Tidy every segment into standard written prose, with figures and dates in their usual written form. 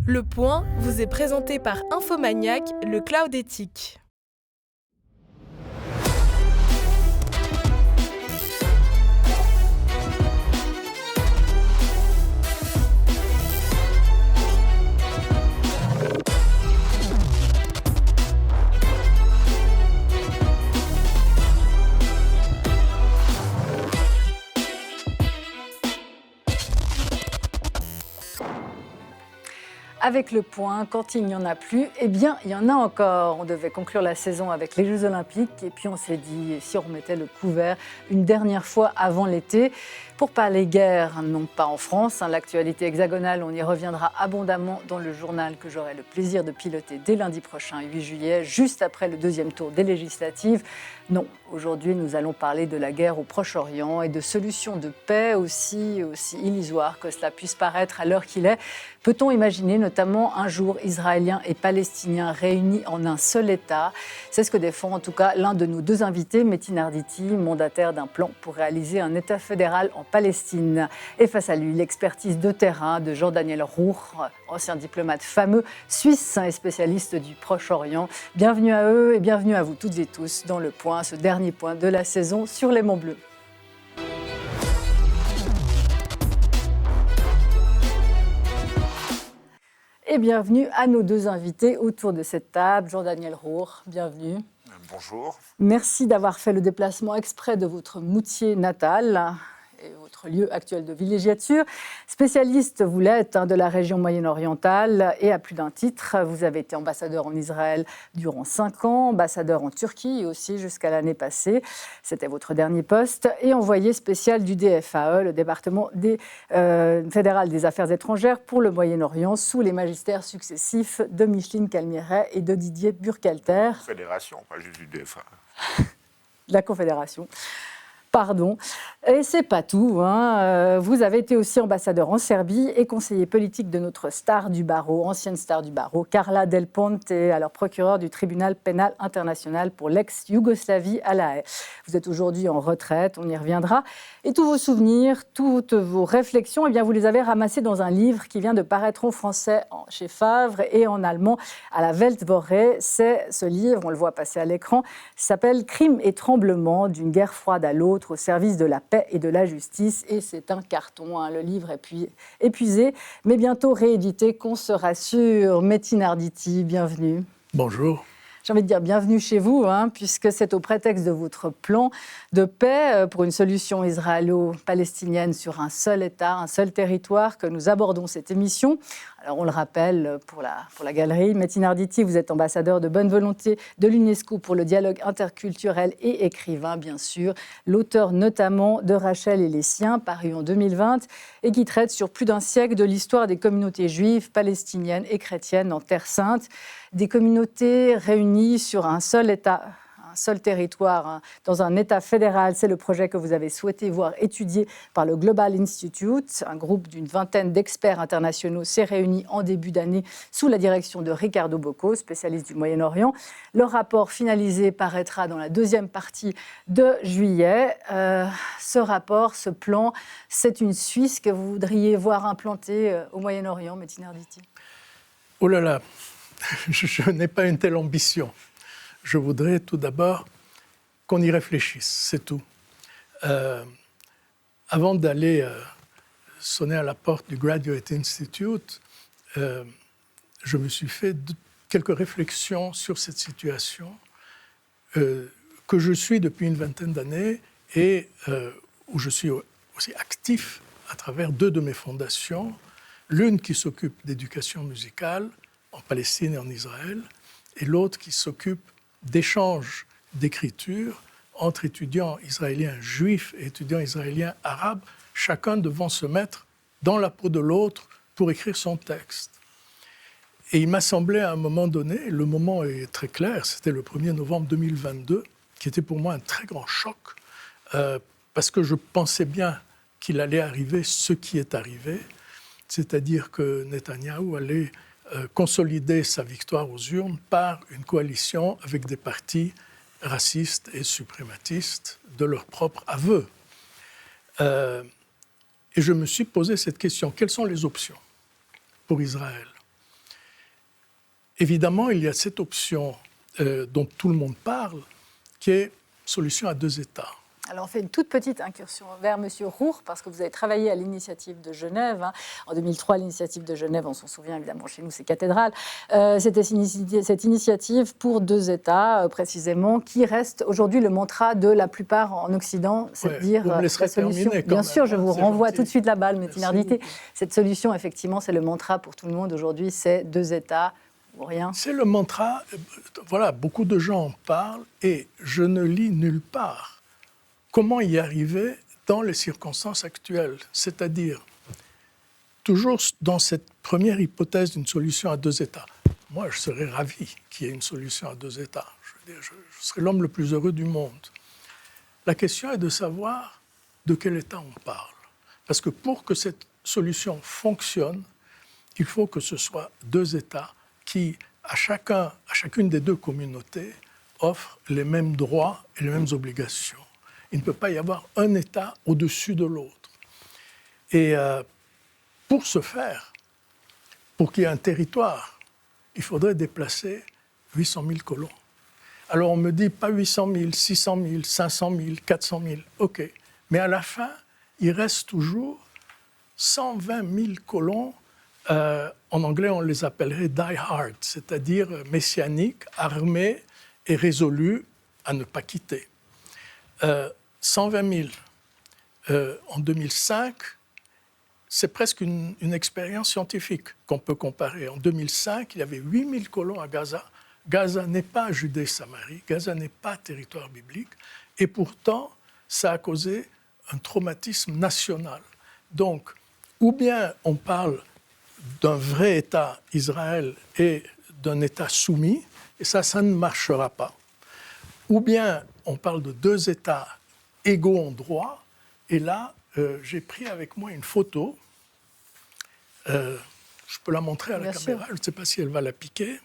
Le Point vous est présenté par Infomaniac, le cloud éthique. Avec le point, quand il n'y en a plus, eh bien, il y en a encore. On devait conclure la saison avec les Jeux Olympiques et puis on s'est dit, et si on remettait le couvert une dernière fois avant l'été pour parler guerre, non pas en France, l'actualité hexagonale, on y reviendra abondamment dans le journal que j'aurai le plaisir de piloter dès lundi prochain, 8 juillet, juste après le deuxième tour des législatives. Non, aujourd'hui, nous allons parler de la guerre au Proche-Orient et de solutions de paix aussi illusoires que cela puisse paraître à l'heure qu'il est. Peut-on imaginer notamment un jour Israéliens et Palestiniens réunis en un seul État? C'est ce que défend en tout cas l'un de nos deux invités, Metin Arditi, mandataire d'un plan pour réaliser un État fédéral en Palestine. Et face à lui, l'expertise de terrain de Jean-Daniel Roure, ancien diplomate fameux, suisse et spécialiste du Proche-Orient. Bienvenue à eux et bienvenue à vous toutes et tous dans le point, ce dernier point de la saison sur les Monts Bleus. Et bienvenue à nos deux invités autour de cette table. Jean-Daniel Roure, bienvenue. Bonjour. Merci d'avoir fait le déplacement exprès de votre Moutier natal et votre lieu actuel de villégiature. Spécialiste, vous l'êtes, de la région moyen-orientale et à plus d'un titre. Vous avez été ambassadeur en Israël durant 5 ans, ambassadeur en Turquie aussi jusqu'à l'année passée. C'était votre dernier poste. Et envoyé spécial du DFAE, le département fédéral des affaires étrangères pour le Moyen-Orient, sous les magistères successifs de Micheline Calmiret et de Didier Burkhalter. Fédération, pas juste du DFAE. La Confédération. Pardon. Et c'est pas tout. Vous avez été aussi ambassadeur en Serbie et conseiller politique de notre star du barreau, ancienne star du barreau, Carla Del Ponte, alors procureure du tribunal pénal international pour l'ex-Yougoslavie à La Haye. Vous êtes aujourd'hui en retraite, on y reviendra. Et tous vos souvenirs, toutes vos réflexions, eh bien, vous les avez ramassés dans un livre qui vient de paraître en français chez Favre et en allemand à la Weltwoche. C'est ce livre, on le voit passer à l'écran, s'appelle « Crimes et tremblements d'une guerre froide à l'autre au service de la paix et de la justice ». Et c'est un carton, le livre est épuisé, mais bientôt réédité, qu'on se rassure. Metin Arditi, bienvenue. Bonjour. J'ai envie de dire bienvenue chez vous, puisque c'est au prétexte de votre plan de paix pour une solution israélo-palestinienne sur un seul État, un seul territoire, que nous abordons cette émission. Alors on le rappelle pour la galerie, Metin Arditi, vous êtes ambassadeur de bonne volonté de l'UNESCO pour le dialogue interculturel et écrivain, bien sûr, l'auteur notamment de Rachel et les siens, paru en 2020, et qui traite sur plus d'un siècle de l'histoire des communautés juives, palestiniennes et chrétiennes en Terre Sainte, des communautés réunies sur un seul État, un seul territoire, dans un État fédéral. C'est le projet que vous avez souhaité voir étudié par le Global Institute. Un groupe d'une vingtaine d'experts internationaux s'est réuni en début d'année sous la direction de Ricardo Bocco, spécialiste du Moyen-Orient. Le rapport finalisé paraîtra dans la deuxième partie de juillet. Ce rapport, ce plan, c'est une Suisse que vous voudriez voir implantée au Moyen-Orient, Metin Arditi? Oh là là, je n'ai pas une telle ambition. Je voudrais tout d'abord qu'on y réfléchisse, c'est tout. Avant d'aller sonner à la porte du Graduate Institute, je me suis fait quelques réflexions sur cette situation que je suis depuis une vingtaine d'années et où je suis aussi actif à travers 2 de mes fondations. L'une qui s'occupe d'éducation musicale en Palestine et en Israël, et l'autre qui s'occupe d'échanges d'écriture entre étudiants israéliens juifs et étudiants israéliens arabes, chacun devant se mettre dans la peau de l'autre pour écrire son texte. Et il m'a semblé à un moment donné, le moment est très clair, c'était le 1er novembre 2022, qui était pour moi un très grand choc, parce que je pensais bien qu'il allait arriver ce qui est arrivé, c'est-à-dire que Netanyahou allait consolider sa victoire aux urnes par une coalition avec des partis racistes et suprématistes de leur propre aveu. Et je me suis posé cette question, quelles sont les options pour Israël? évidemment, il y a cette option dont tout le monde parle, qui est solution à 2 États. Alors, on fait une toute petite incursion vers M. Roure, parce que vous avez travaillé à l'initiative de Genève. En 2003, l'initiative de Genève, on s'en souvient évidemment, chez nous, c'est cathédrale. C'était cette initiative pour 2 États, précisément, qui reste aujourd'hui le mantra de la plupart en Occident, c'est-à-dire vous me laisserez la solution. terminer quand Bien même, sûr, je vous renvoie gentil. tout de suite la balle, mais Merci Tinardité. beaucoup. Cette solution, effectivement, c'est le mantra pour tout le monde aujourd'hui, c'est 2 États ou rien. C'est le mantra, voilà, beaucoup de gens en parlent, et je ne lis nulle part comment y arriver dans les circonstances actuelles, c'est-à-dire toujours dans cette première hypothèse d'une solution à 2 États. Moi, je serais ravi qu'il y ait une solution à 2 États. Je veux dire, je serais l'homme le plus heureux du monde. La question est de savoir de quel État on parle. Parce que pour que cette solution fonctionne, il faut que ce soit 2 États qui, à chacune des 2 communautés, offrent les mêmes droits et les mêmes obligations. Il ne peut pas y avoir un État au-dessus de l'autre. Et pour ce faire, pour qu'il y ait un territoire, il faudrait déplacer 800 000 colons. Alors on me dit pas 800 000, 600 000, 500 000, 400 000, ok. Mais à la fin, il reste toujours 120 000 colons. En anglais, on les appellerait die-hard, c'est-à-dire messianiques, armés et résolus à ne pas quitter. 120 000 en 2005, c'est presque une expérience scientifique qu'on peut comparer. En 2005, il y avait 8 000 colons à Gaza. Gaza n'est pas Judée-Samarie, Gaza n'est pas territoire biblique, et pourtant, ça a causé un traumatisme national. Donc, ou bien on parle d'un vrai État, Israël, et d'un État soumis, et ça ne marchera pas. Ou bien on parle de 2 États égaux en droit, et là, j'ai pris avec moi une photo. Je peux la montrer à la caméra, je ne sais pas si elle va la piquer.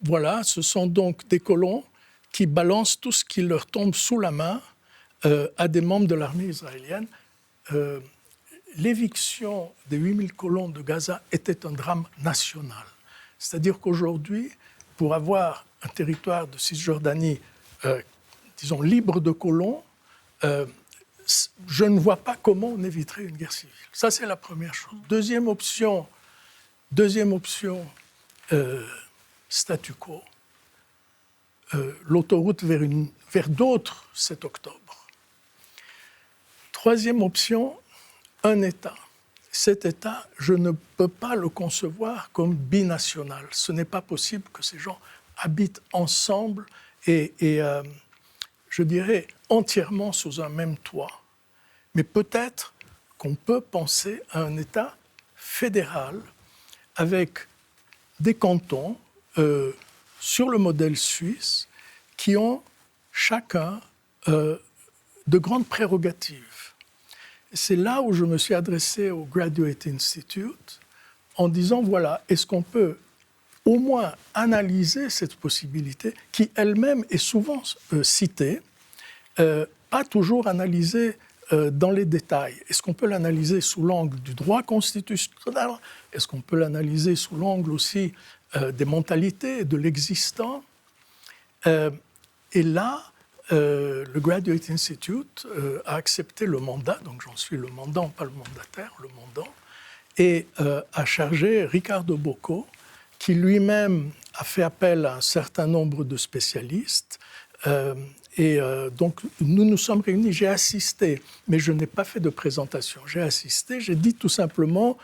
Voilà, ce sont donc des colons qui balancent tout ce qui leur tombe sous la main à des membres de l'armée israélienne. L'éviction des 8000 colons de Gaza était un drame national. C'est-à-dire qu'aujourd'hui, pour avoir un territoire de Cisjordanie, disons, libre de colons, je ne vois pas comment on éviterait une guerre civile. Ça, c'est la première chose. Deuxième option, statu quo. L'autoroute vers d'autres 7 octobre. Troisième option, un État. Cet État, je ne peux pas le concevoir comme binational. Ce n'est pas possible que ces gens habitent ensemble et je dirais, entièrement sous un même toit. Mais peut-être qu'on peut penser à un État fédéral avec des cantons sur le modèle suisse qui ont chacun de grandes prérogatives. C'est là où je me suis adressé au Graduate Institute en disant, voilà, est-ce qu'on peut au moins analyser cette possibilité qui elle-même est souvent citée, pas toujours analysée dans les détails. Est-ce qu'on peut l'analyser sous l'angle du droit constitutionnel? Est-ce qu'on peut l'analyser sous l'angle aussi des mentalités, de l'existant? Et là, le Graduate Institute a accepté le mandat, donc j'en suis le mandant, pas le mandataire, le mandant, et a chargé Ricardo Bocco, qui lui-même a fait appel à un certain nombre de spécialistes. Donc, nous nous sommes réunis, j'ai assisté, mais je n'ai pas fait de présentation. J'ai assisté, j'ai dit tout simplement,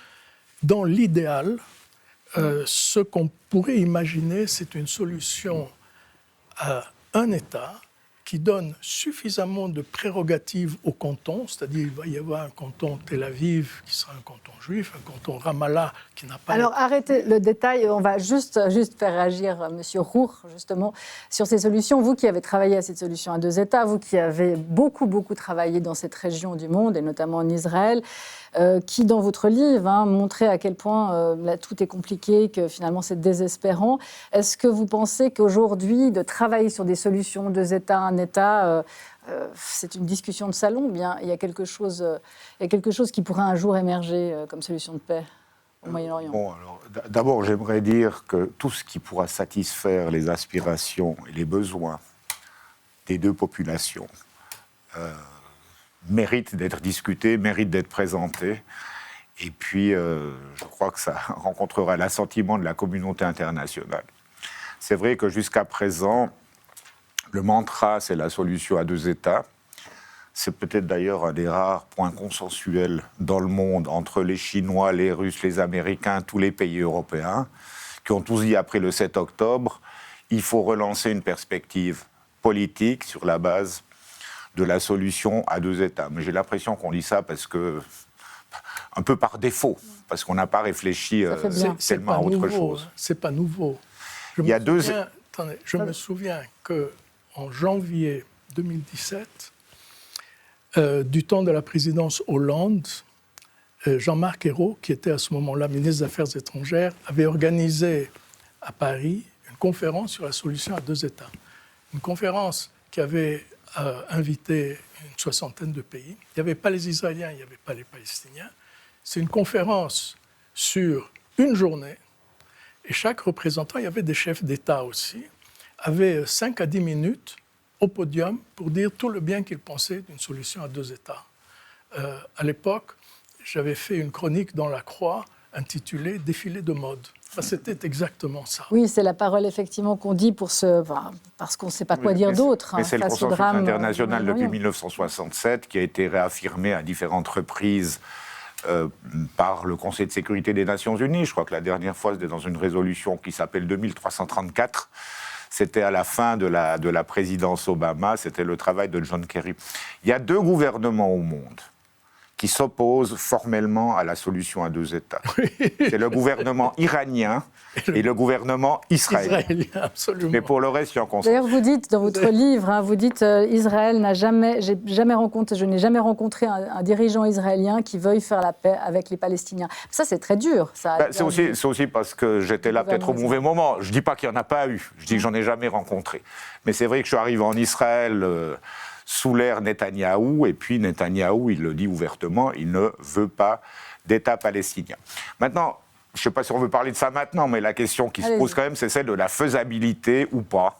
dans l'idéal, ce qu'on pourrait imaginer, c'est une solution à un État qui donne suffisamment de prérogatives au canton, c'est-à-dire il va y avoir un canton Tel Aviv qui sera un canton juif, un canton Ramallah qui n'a pas... Alors arrêtez le détail, on va juste faire réagir M. Roure justement sur ces solutions. Vous qui avez travaillé à cette solution à 2 États, vous qui avez beaucoup travaillé dans cette région du monde et notamment en Israël, qui dans votre livre montrait à quel point là, tout est compliqué, que finalement c'est désespérant. Est-ce que vous pensez qu'aujourd'hui de travailler sur des solutions 2 États, un État, c'est une discussion de salon, ou bien il y a quelque chose qui pourrait un jour émerger comme solution de paix? au Moyen-Orient? Bon, alors, d'abord, j'aimerais dire que tout ce qui pourra satisfaire les aspirations et les besoins des deux populations mérite d'être discuté, mérite d'être présenté. Et puis, je crois que ça rencontrera l'assentiment de la communauté internationale. C'est vrai que jusqu'à présent, le mantra, c'est la solution à deux États. C'est peut-être d'ailleurs un des rares points consensuels dans le monde entre les Chinois, les Russes, les Américains, tous les pays européens, qui ont tous dit après le 7 octobre, il faut relancer une perspective politique sur la base de la solution à deux États. Mais j'ai l'impression qu'on dit ça parce que, un peu par défaut, parce qu'on n'a pas réfléchi tellement à autre chose. C'est pas nouveau. Je me souviens qu'en janvier 2017, du temps de la présidence Hollande, Jean-Marc Ayrault, qui était à ce moment-là ministre des Affaires étrangères, avait organisé à Paris une conférence sur la solution à deux États. Une conférence qui avait invité une soixantaine de pays. Il n'y avait pas les Israéliens, il n'y avait pas les Palestiniens. C'est une conférence sur une journée, et chaque représentant, il y avait des chefs d'État aussi, avait 5 à 10 minutes au podium pour dire tout le bien qu'ils pensaient d'une solution à deux États. À l'époque, j'avais fait une chronique dans La Croix intitulée « Défilé de mode ». C'était exactement ça. Oui, c'est la parole effectivement qu'on dit parce qu'on ne sait pas quoi dire d'autre. Mais c'est le consensus international depuis 1967 qui a été réaffirmé à différentes reprises par le Conseil de sécurité des Nations Unies. Je crois que la dernière fois, c'était dans une résolution qui s'appelle 2334. C'était à la fin de la présidence Obama, c'était le travail de John Kerry. Il y a deux gouvernements au monde qui s'opposent formellement à la solution à deux États. C'est le gouvernement iranien et le gouvernement israélien. Absolument. Mais pour le reste, il y a un consensus. D'ailleurs, vous dites dans votre livre, vous dites Israël je n'ai jamais rencontré un dirigeant israélien qui veuille faire la paix avec les Palestiniens. Ça, c'est très dur. C'est aussi parce que j'étais là peut-être au mauvais moment. Je ne dis pas qu'il n'y en a pas eu. Je dis que j'en ai jamais rencontré. Mais c'est vrai que je suis arrivé en Israël sous l'ère Netanyahou, et puis Netanyahou, il le dit ouvertement, il ne veut pas d'État palestinien. Maintenant, je ne sais pas si on veut parler de ça maintenant, mais la question qui se pose quand même, c'est celle de la faisabilité ou pas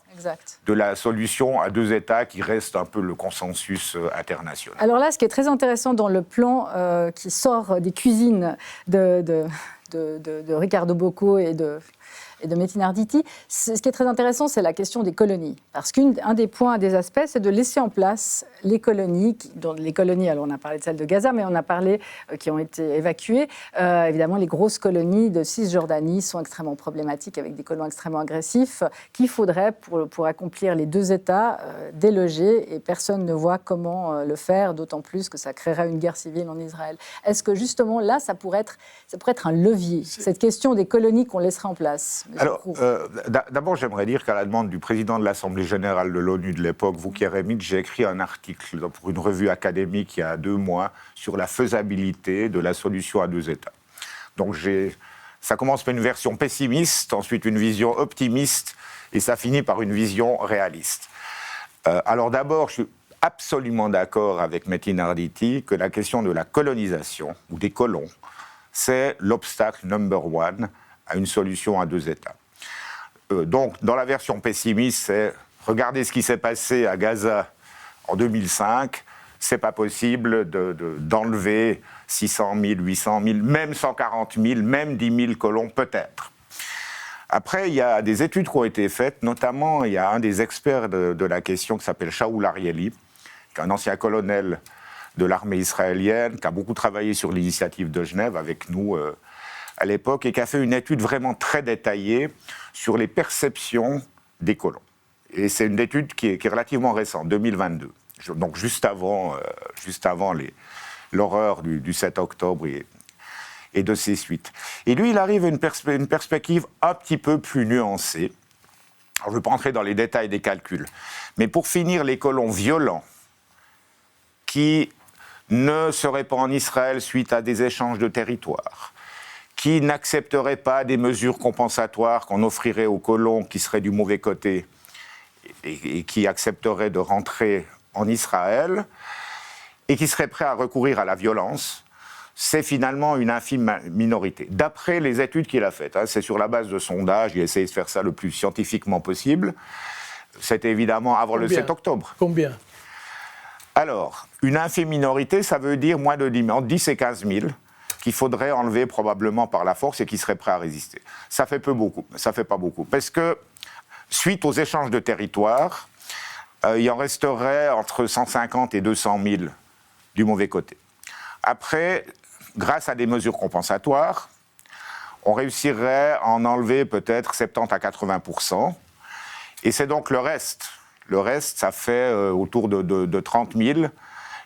de la solution à deux États qui reste un peu le consensus international. Alors là, ce qui est très intéressant dans le plan qui sort des cuisines de Ricardo Bocco et de Metin Arditi, ce qui est très intéressant, c'est la question des colonies. Parce qu'un des points, des aspects, c'est de laisser en place les colonies. Alors on a parlé de celles de Gaza, mais on a parlé qui ont été évacuées. Évidemment, les grosses colonies de Cisjordanie sont extrêmement problématiques, avec des colons extrêmement agressifs, qu'il faudrait, pour accomplir les deux États, déloger. Et personne ne voit comment le faire, d'autant plus que ça créerait une guerre civile en Israël. Est-ce que justement, là, ça pourrait être un levier, cette question des colonies qu'on laisserait en place? Alors, d'abord, j'aimerais dire qu'à la demande du président de l'Assemblée générale de l'ONU de l'époque, Vuk Yeremit, j'ai écrit un article pour une revue académique il y a 2 mois sur la faisabilité de la solution à deux États. Donc, ça commence par une version pessimiste, ensuite une vision optimiste, et ça finit par une vision réaliste. Alors d'abord, je suis absolument d'accord avec Metin Arditi que la question de la colonisation, ou des colons, c'est l'obstacle number one à une solution à deux États. Donc, dans la version pessimiste, c'est regardez ce qui s'est passé à Gaza en 2005, c'est pas possible d'enlever 600 000, 800 000, même 140 000, même 10 000 colons, peut-être. Après, il y a des études qui ont été faites, notamment, il y a un des experts de la question qui s'appelle Shaul Arieli, qui est un ancien colonel de l'armée israélienne, qui a beaucoup travaillé sur l'initiative de Genève avec nous à l'époque, et qui a fait une étude vraiment très détaillée sur les perceptions des colons. Et c'est une étude qui est relativement récente, 2022, donc juste avant l'horreur du 7 octobre et de ses suites. Et lui, il arrive à une perspective un petit peu plus nuancée. Alors, je ne vais pas entrer dans les détails des calculs, mais pour finir, les colons violents qui ne seraient pas en Israël suite à des échanges de territoires, qui n'accepteraient pas des mesures compensatoires qu'on offrirait aux colons qui seraient du mauvais côté et qui accepteraient de rentrer en Israël et qui seraient prêts à recourir à la violence, c'est finalement une infime minorité. D'après les études qu'il a faites, c'est sur la base de sondages, il a essayé de faire ça le plus scientifiquement possible, c'était évidemment avant le 7 octobre. Combien ? Alors, une infime minorité, ça veut dire moins de 10 000, entre 10 et 15 000, qu'il faudrait enlever probablement par la force et qui seraient prêts à résister. Ça fait pas beaucoup. Parce que, suite aux échanges de territoires, il en resterait entre 150 et 200 000 du mauvais côté. Après, grâce à des mesures compensatoires, on réussirait à en enlever peut-être 70 à 80%. Et c'est donc le reste. Le reste, ça fait autour de 30 000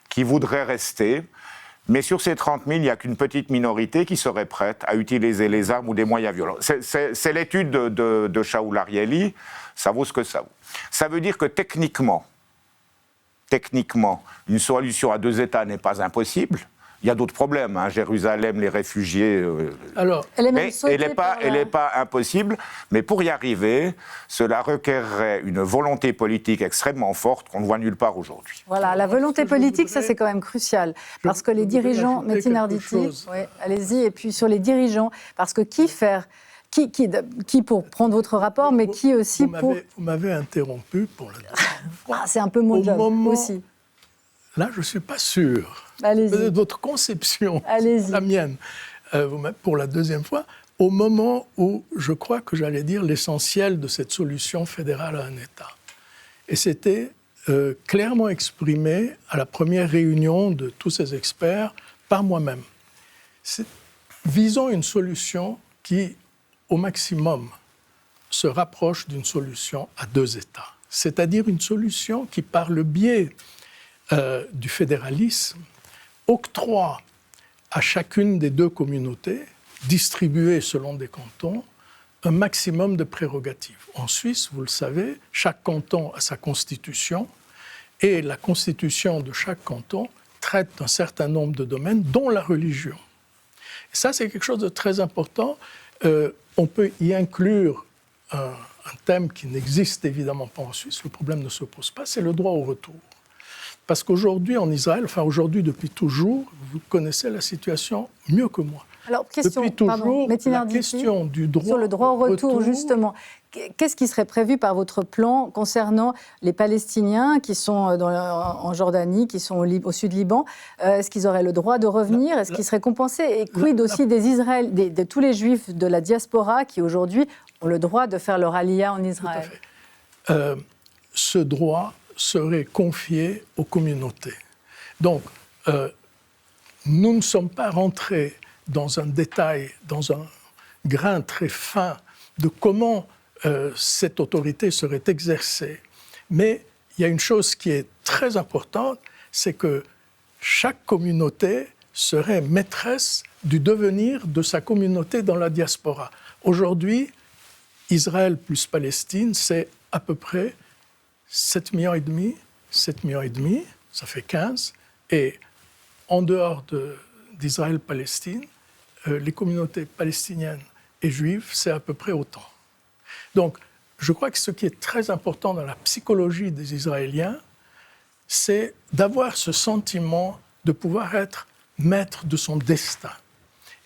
qui voudraient rester. Mais sur ces 30 000, il n'y a qu'une petite minorité qui serait prête à utiliser les armes ou des moyens violents. C'est l'étude de Shaul Arieli, ça vaut ce que ça vaut. Ça veut dire que techniquement, une solution à 2 États n'est pas impossible. Il y a d'autres problèmes, Jérusalem, les réfugiés. Alors, elle n'est pas impossible, mais pour y arriver, cela requerrait une volonté politique extrêmement forte qu'on ne voit nulle part aujourd'hui. Voilà, la volonté politique, ça c'est quand même crucial, parce que les dirigeants, Metin Arditi, allez-y, et puis sur les dirigeants, parce que qui pour prendre votre rapport, mais qui aussi pour... Vous m'avez interrompu pour la deuxième fois. C'est un peu mon job aussi. Là, je ne suis pas sûr. Allez-y. Votre conception, allez-y. La mienne, pour la deuxième fois, au moment où je crois que j'allais dire l'essentiel de cette solution fédérale à un État. Et c'était clairement exprimé à la première réunion de tous ces experts par moi-même. Visons une solution qui, au maximum, se rapproche d'une solution à 2 États. C'est-à-dire une solution qui, par le biais du fédéralisme, octroie à chacune des 2 communautés, distribuées selon des cantons, un maximum de prérogatives. En Suisse, vous le savez, chaque canton a sa constitution et la constitution de chaque canton traite d'un certain nombre de domaines, dont la religion. Et ça, c'est quelque chose de très important. On peut y inclure un thème qui n'existe évidemment pas en Suisse, le problème ne se pose pas, c'est le droit au retour. Parce qu'aujourd'hui, en Israël, aujourd'hui depuis toujours, vous connaissez la situation mieux que moi. Alors, depuis toujours, la question du droit sur le droit au retour, justement. Qu'est-ce qui serait prévu par votre plan concernant les Palestiniens qui sont en Jordanie, qui sont au sud Liban? Est-ce qu'ils auraient le droit de revenir? Est-ce qu'ils seraient compensés? Et quid aussi de tous les Juifs de la diaspora qui aujourd'hui ont le droit de faire leur aliyah en Israël? Tout à fait. Ce droit serait confié aux communautés. Donc, nous ne sommes pas rentrés dans un détail, dans un grain très fin de comment cette autorité serait exercée. Mais il y a une chose qui est très importante, c'est que chaque communauté serait maîtresse du devenir de sa communauté dans la diaspora. Aujourd'hui, Israël plus Palestine, c'est à peu près 7,5 millions, ça fait 15. Et en dehors d'Israël-Palestine, les communautés palestiniennes et juives, c'est à peu près autant. Donc, je crois que ce qui est très important dans la psychologie des Israéliens, c'est d'avoir ce sentiment de pouvoir être maître de son destin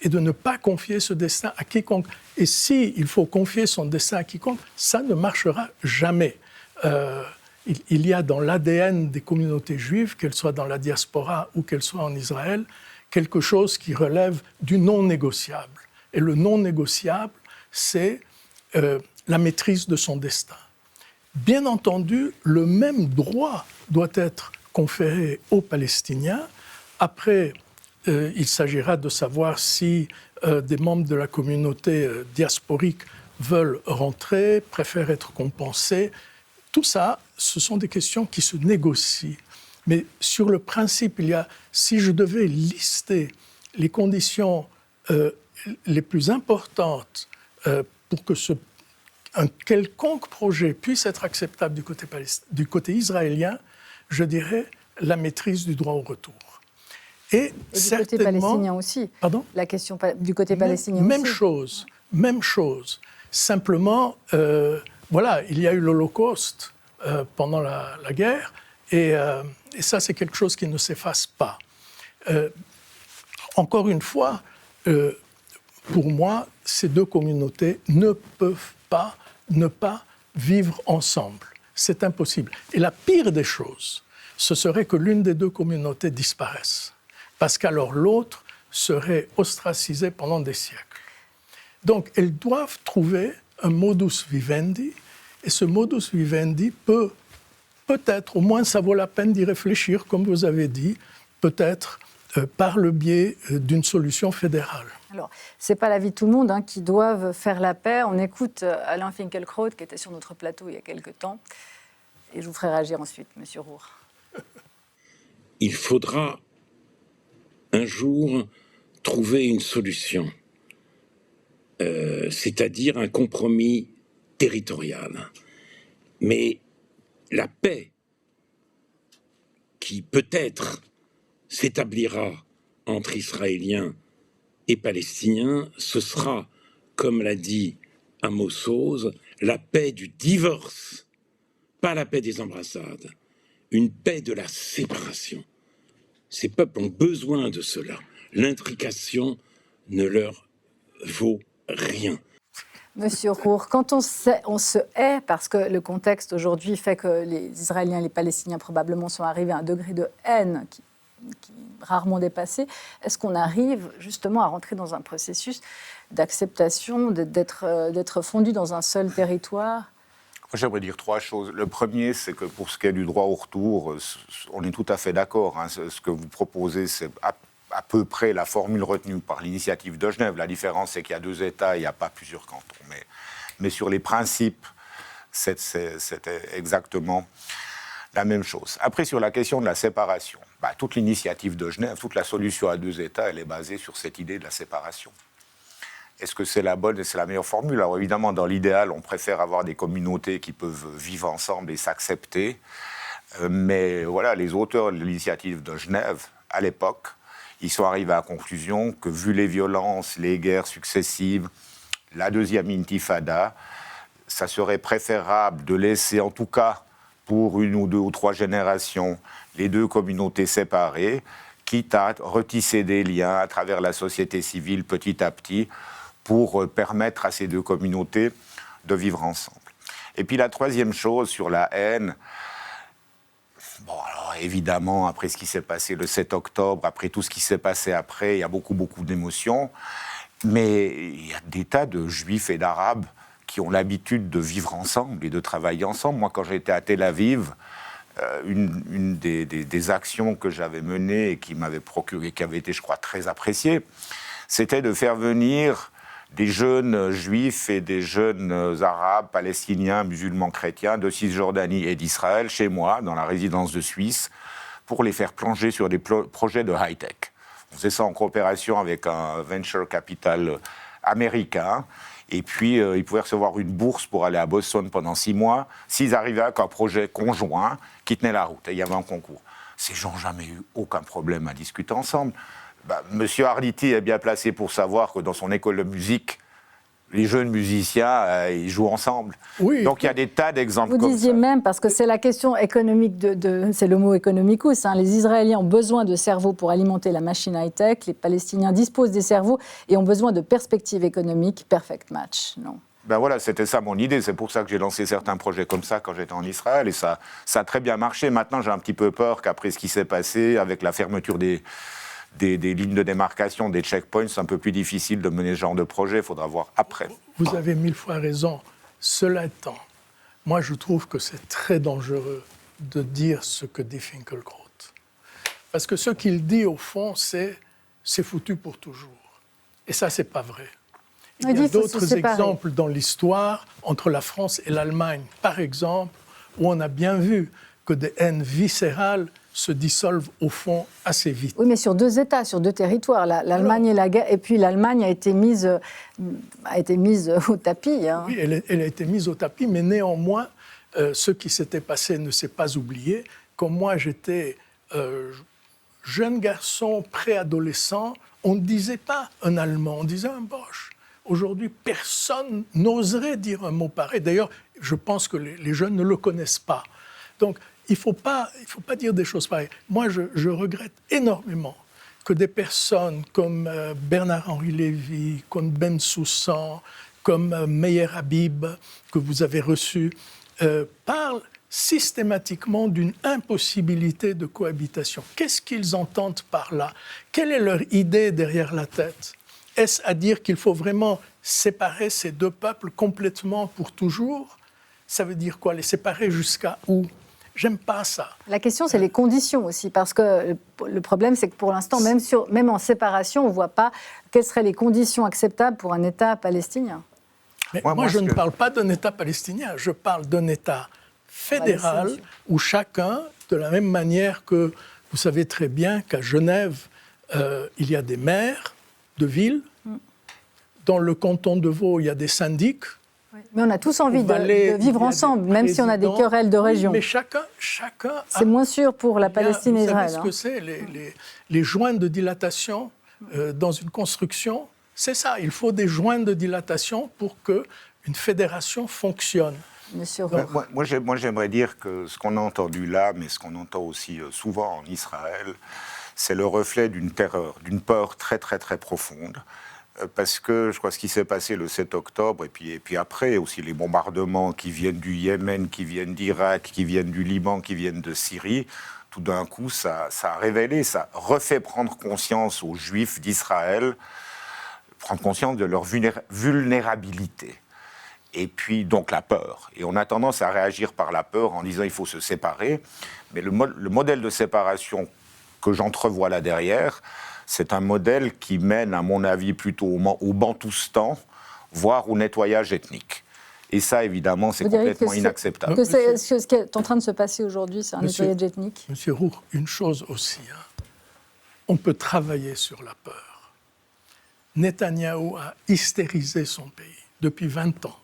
et de ne pas confier ce destin à quiconque. Et s'il faut confier son destin à quiconque, ça ne marchera jamais. Il y a dans l'ADN des communautés juives, qu'elles soient dans la diaspora ou qu'elles soient en Israël, quelque chose qui relève du non négociable. Et le non négociable, c'est la maîtrise de son destin. Bien entendu, le même droit doit être conféré aux Palestiniens. Après, il s'agira de savoir si des membres de la communauté diasporique veulent rentrer, préfèrent être compensés. Tout ça, ce sont des questions qui se négocient. Mais sur le principe, si je devais lister les conditions les plus importantes pour que un quelconque projet puisse être acceptable du côté israélien, je dirais la maîtrise du droit au retour. Et du côté palestinien aussi. Pardon ? La question du côté palestinien aussi. Même chose. Simplement, il y a eu l'Holocauste pendant la guerre, et ça, c'est quelque chose qui ne s'efface pas. encore une fois, pour moi, ces deux communautés ne peuvent pas ne pas vivre ensemble. C'est impossible. Et la pire des choses, ce serait que l'une des deux communautés disparaisse. Parce qu'alors l'autre serait ostracisée pendant des siècles. Donc, elles doivent trouver un modus vivendi. Et ce modus vivendi peut-être, au moins ça vaut la peine d'y réfléchir, comme vous avez dit, peut-être par le biais d'une solution fédérale. Alors, ce n'est pas l'avis de tout le monde qui doivent faire la paix. On écoute Alain Finkielkraut, qui était sur notre plateau il y a quelque temps. Et je vous ferai réagir ensuite, Monsieur Roure. Il faudra un jour trouver une solution, c'est-à-dire un compromis territorial. Mais la paix qui peut-être s'établira entre Israéliens et Palestiniens, ce sera, comme l'a dit Amos Oz, la paix du divorce, pas la paix des embrassades, une paix de la séparation. Ces peuples ont besoin de cela. L'intrication ne leur vaut rien. Monsieur Roure, quand on se hait, parce que le contexte aujourd'hui fait que les Israéliens et les Palestiniens probablement sont arrivés à un degré de haine qui est rarement dépassé, est-ce qu'on arrive justement à rentrer dans un processus d'acceptation, d'être fondu dans un seul territoire ? Moi, j'aimerais dire trois choses. Le premier, c'est que pour ce qui est du droit au retour, on est tout à fait d'accord. Ce que vous proposez, c'est à peu près la formule retenue par l'initiative de Genève. La différence, c'est qu'il y a 2 États, il n'y a pas plusieurs cantons. Mais sur les principes, c'était exactement la même chose. Après, sur la question de la séparation, toute l'initiative de Genève, toute la solution à 2 États, elle est basée sur cette idée de la séparation. Est-ce que c'est la bonne et c'est la meilleure formule ? Alors évidemment, dans l'idéal, on préfère avoir des communautés qui peuvent vivre ensemble et s'accepter. Mais voilà, les auteurs de l'initiative de Genève, à l'époque, ils sont arrivés à la conclusion que, vu les violences, les guerres successives, la deuxième intifada, ça serait préférable de laisser, en tout cas, pour 1 ou 2 ou 3 générations, les 2 communautés séparées, quitte à retisser des liens à travers la société civile petit à petit, pour permettre à ces 2 communautés de vivre ensemble. Et puis la troisième chose, sur la haine, alors évidemment, après ce qui s'est passé le 7 octobre, après tout ce qui s'est passé après, il y a beaucoup d'émotions, mais il y a des tas de Juifs et d'Arabes qui ont l'habitude de vivre ensemble et de travailler ensemble. Moi, quand j'étais à Tel Aviv, une des actions que j'avais menées et qui m'avait procuré, qui avait été, je crois, très appréciée, c'était de faire venir des jeunes juifs et des jeunes arabes, palestiniens, musulmans, chrétiens de Cisjordanie et d'Israël chez moi, dans la résidence de Suisse, pour les faire plonger sur des projets de high-tech. On faisait ça en coopération avec un venture capital américain. Et puis, ils pouvaient recevoir une bourse pour aller à Boston pendant 6 mois, s'ils arrivaient avec un projet conjoint qui tenait la route. Et il y avait un concours. Ces gens n'ont jamais eu aucun problème à discuter ensemble. Monsieur Arditi est bien placé pour savoir que dans son école de musique, les jeunes musiciens, ils jouent ensemble. Oui. Donc il y a des tas d'exemples comme ça. Vous disiez même, parce que c'est la question économique, c'est le mot economicus, les Israéliens ont besoin de cerveaux pour alimenter la machine high-tech, les Palestiniens disposent des cerveaux et ont besoin de perspectives économiques, perfect match, non ? Voilà, c'était ça mon idée. C'est pour ça que j'ai lancé certains projets comme ça quand j'étais en Israël. Et ça a très bien marché. Maintenant, j'ai un petit peu peur qu'après ce qui s'est passé, avec la fermeture des lignes de démarcation, des checkpoints, c'est un peu plus difficile de mener ce genre de projet. Il faudra voir après. Vous avez 1000 fois raison. Cela étant, moi, je trouve que c'est très dangereux de dire ce que dit Finkielkraut. Parce que ce qu'il dit, au fond, c'est foutu pour toujours. Et ça, c'est pas vrai. Il y a d'autres exemples dans l'histoire, entre la France et l'Allemagne, par exemple, où on a bien vu que des haines viscérales se dissolvent au fond assez vite. Oui, mais sur 2 États, sur 2 territoires, l'Allemagne et la guerre, et puis l'Allemagne a été mise au tapis. Oui, elle a été mise au tapis, mais néanmoins, ce qui s'était passé ne s'est pas oublié. Comme moi, j'étais jeune garçon, préadolescent, on ne disait pas un Allemand, on disait un Boche. Aujourd'hui, personne n'oserait dire un mot pareil. D'ailleurs, je pense que les jeunes ne le connaissent pas. Donc, il ne faut pas dire des choses pareilles. Moi, je regrette énormément que des personnes comme Bernard-Henri Lévy, comme Ben Soussan, comme Meyer Habib, que vous avez reçu, parlent systématiquement d'une impossibilité de cohabitation. Qu'est-ce qu'ils entendent par là? Quelle est leur idée derrière la tête? Est-ce à dire qu'il faut vraiment séparer ces deux peuples complètement pour toujours? Ça veut dire quoi? Les séparer jusqu'à où? J'aime pas ça. La question, c'est les conditions aussi, parce que le problème, c'est que pour l'instant, même en séparation, on ne voit pas quelles seraient les conditions acceptables pour un État palestinien. Mais moi, je ne parle pas d'un État palestinien, je parle d'un État fédéral où chacun, de la même manière que vous savez très bien qu'à Genève, il y a des maires de villes, dans le canton de Vaud, il y a des syndics. Mais on a tous envie de vivre ensemble, même si on a des querelles de région. Mais chacun c'est moins sûr pour la Palestine et Israël. Vous savez ce que c'est, les joints de dilatation dans une construction? C'est ça, il faut des joints de dilatation pour qu'une fédération fonctionne. Monsieur moi, j'aimerais dire que ce qu'on a entendu là, mais ce qu'on entend aussi souvent en Israël, c'est le reflet d'une terreur, d'une peur très, très, très profonde. Parce que je crois ce qui s'est passé le 7 octobre, et puis après aussi les bombardements qui viennent du Yémen, qui viennent d'Irak, qui viennent du Liban, qui viennent de Syrie, tout d'un coup, ça a révélé, ça refait prendre conscience aux Juifs d'Israël, prendre conscience de leur vulnérabilité. Et puis donc la peur. Et on a tendance à réagir par la peur en disant il faut se séparer. Mais le modèle de séparation que j'entrevois là derrière, c'est un modèle qui mène, à mon avis, plutôt au Bantoustan, voire au nettoyage ethnique. Et ça, évidemment, c'est complètement inacceptable. Ce qui est en train de se passer aujourd'hui, c'est un nettoyage ethnique. Monsieur Roux, une chose aussi, on peut travailler sur la peur. Netanyahou a hystérisé son pays depuis 20 ans.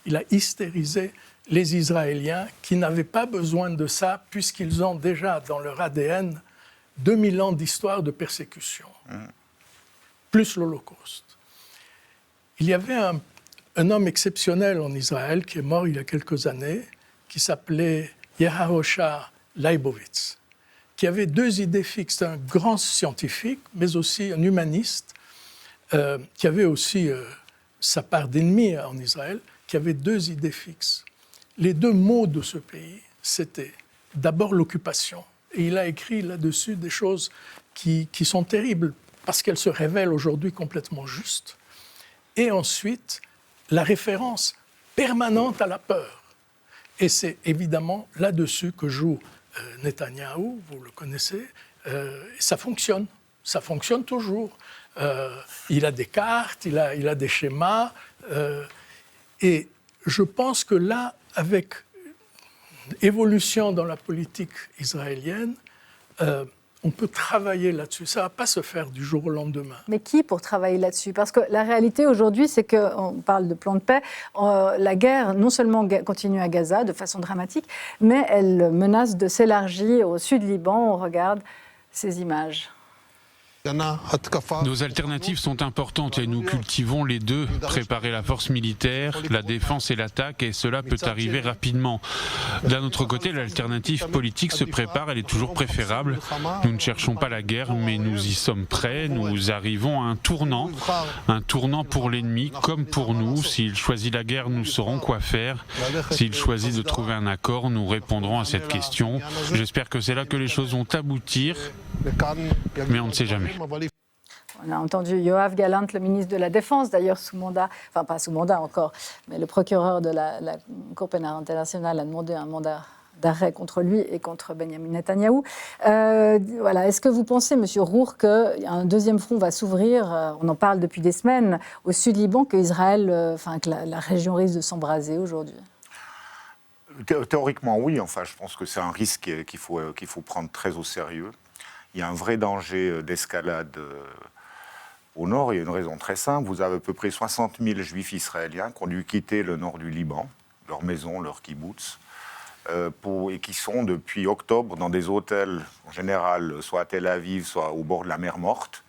Il a hystérisé les Israéliens qui n'avaient pas besoin de ça puisqu'ils ont déjà dans leur ADN 2000 ans d'histoire de persécution, plus l'Holocauste. Il y avait un homme exceptionnel en Israël qui est mort il y a quelques années, qui s'appelait Yehoshav Leibowitz, qui avait deux idées fixes, un grand scientifique, mais aussi un humaniste, qui avait aussi sa part d'ennemis en Israël, qui avait deux idées fixes. Les deux mots de ce pays, c'était d'abord l'occupation. Et il a écrit là-dessus des choses qui sont terribles, parce qu'elles se révèlent aujourd'hui complètement justes. Et ensuite, la référence permanente à la peur. Et c'est évidemment là-dessus que joue Netanyahou, vous le connaissez, et ça fonctionne toujours. Il a des cartes, il a des schémas, et je pense que là, avec évolution dans la politique israélienne, on peut travailler là-dessus. Ça ne va pas se faire du jour au lendemain. Mais qui pour travailler là-dessus? Parce que la réalité aujourd'hui, c'est qu'on parle de plan de paix. La guerre, non seulement continue à Gaza de façon dramatique, mais elle menace de s'élargir au sud Liban. On regarde ces images. Nos alternatives sont importantes et nous cultivons les deux, préparer la force militaire, la défense et l'attaque, et cela peut arriver rapidement. D'un autre côté, l'alternative politique se prépare, elle est toujours préférable. Nous ne cherchons pas la guerre, mais nous y sommes prêts, nous arrivons à un tournant pour l'ennemi comme pour nous. S'il choisit la guerre, nous saurons quoi faire. S'il choisit de trouver un accord, nous répondrons à cette question. J'espère que c'est là que les choses vont aboutir, mais on ne sait jamais. On a entendu Yoav Gallant, le ministre de la Défense, d'ailleurs sous mandat, enfin pas sous mandat encore, mais le procureur de la Cour pénale internationale a demandé un mandat d'arrêt contre lui et contre Benjamin Netanyahou. Voilà. Est-ce que vous pensez, M. Roux, qu'un deuxième front va s'ouvrir, on en parle depuis des semaines, au sud Liban, que la région risque de s'embraser aujourd'hui? Théoriquement, oui. Enfin, je pense que c'est un risque qu'il faut prendre très au sérieux. Il y a un vrai danger d'escalade au nord. Il y a une raison très simple. Vous avez à peu près 60 000 juifs israéliens qui ont dû quitter le nord du Liban, leur maison, leur kibbutz, et qui sont depuis octobre dans des hôtels, en général, soit à Tel Aviv, soit au bord de la mer Morte,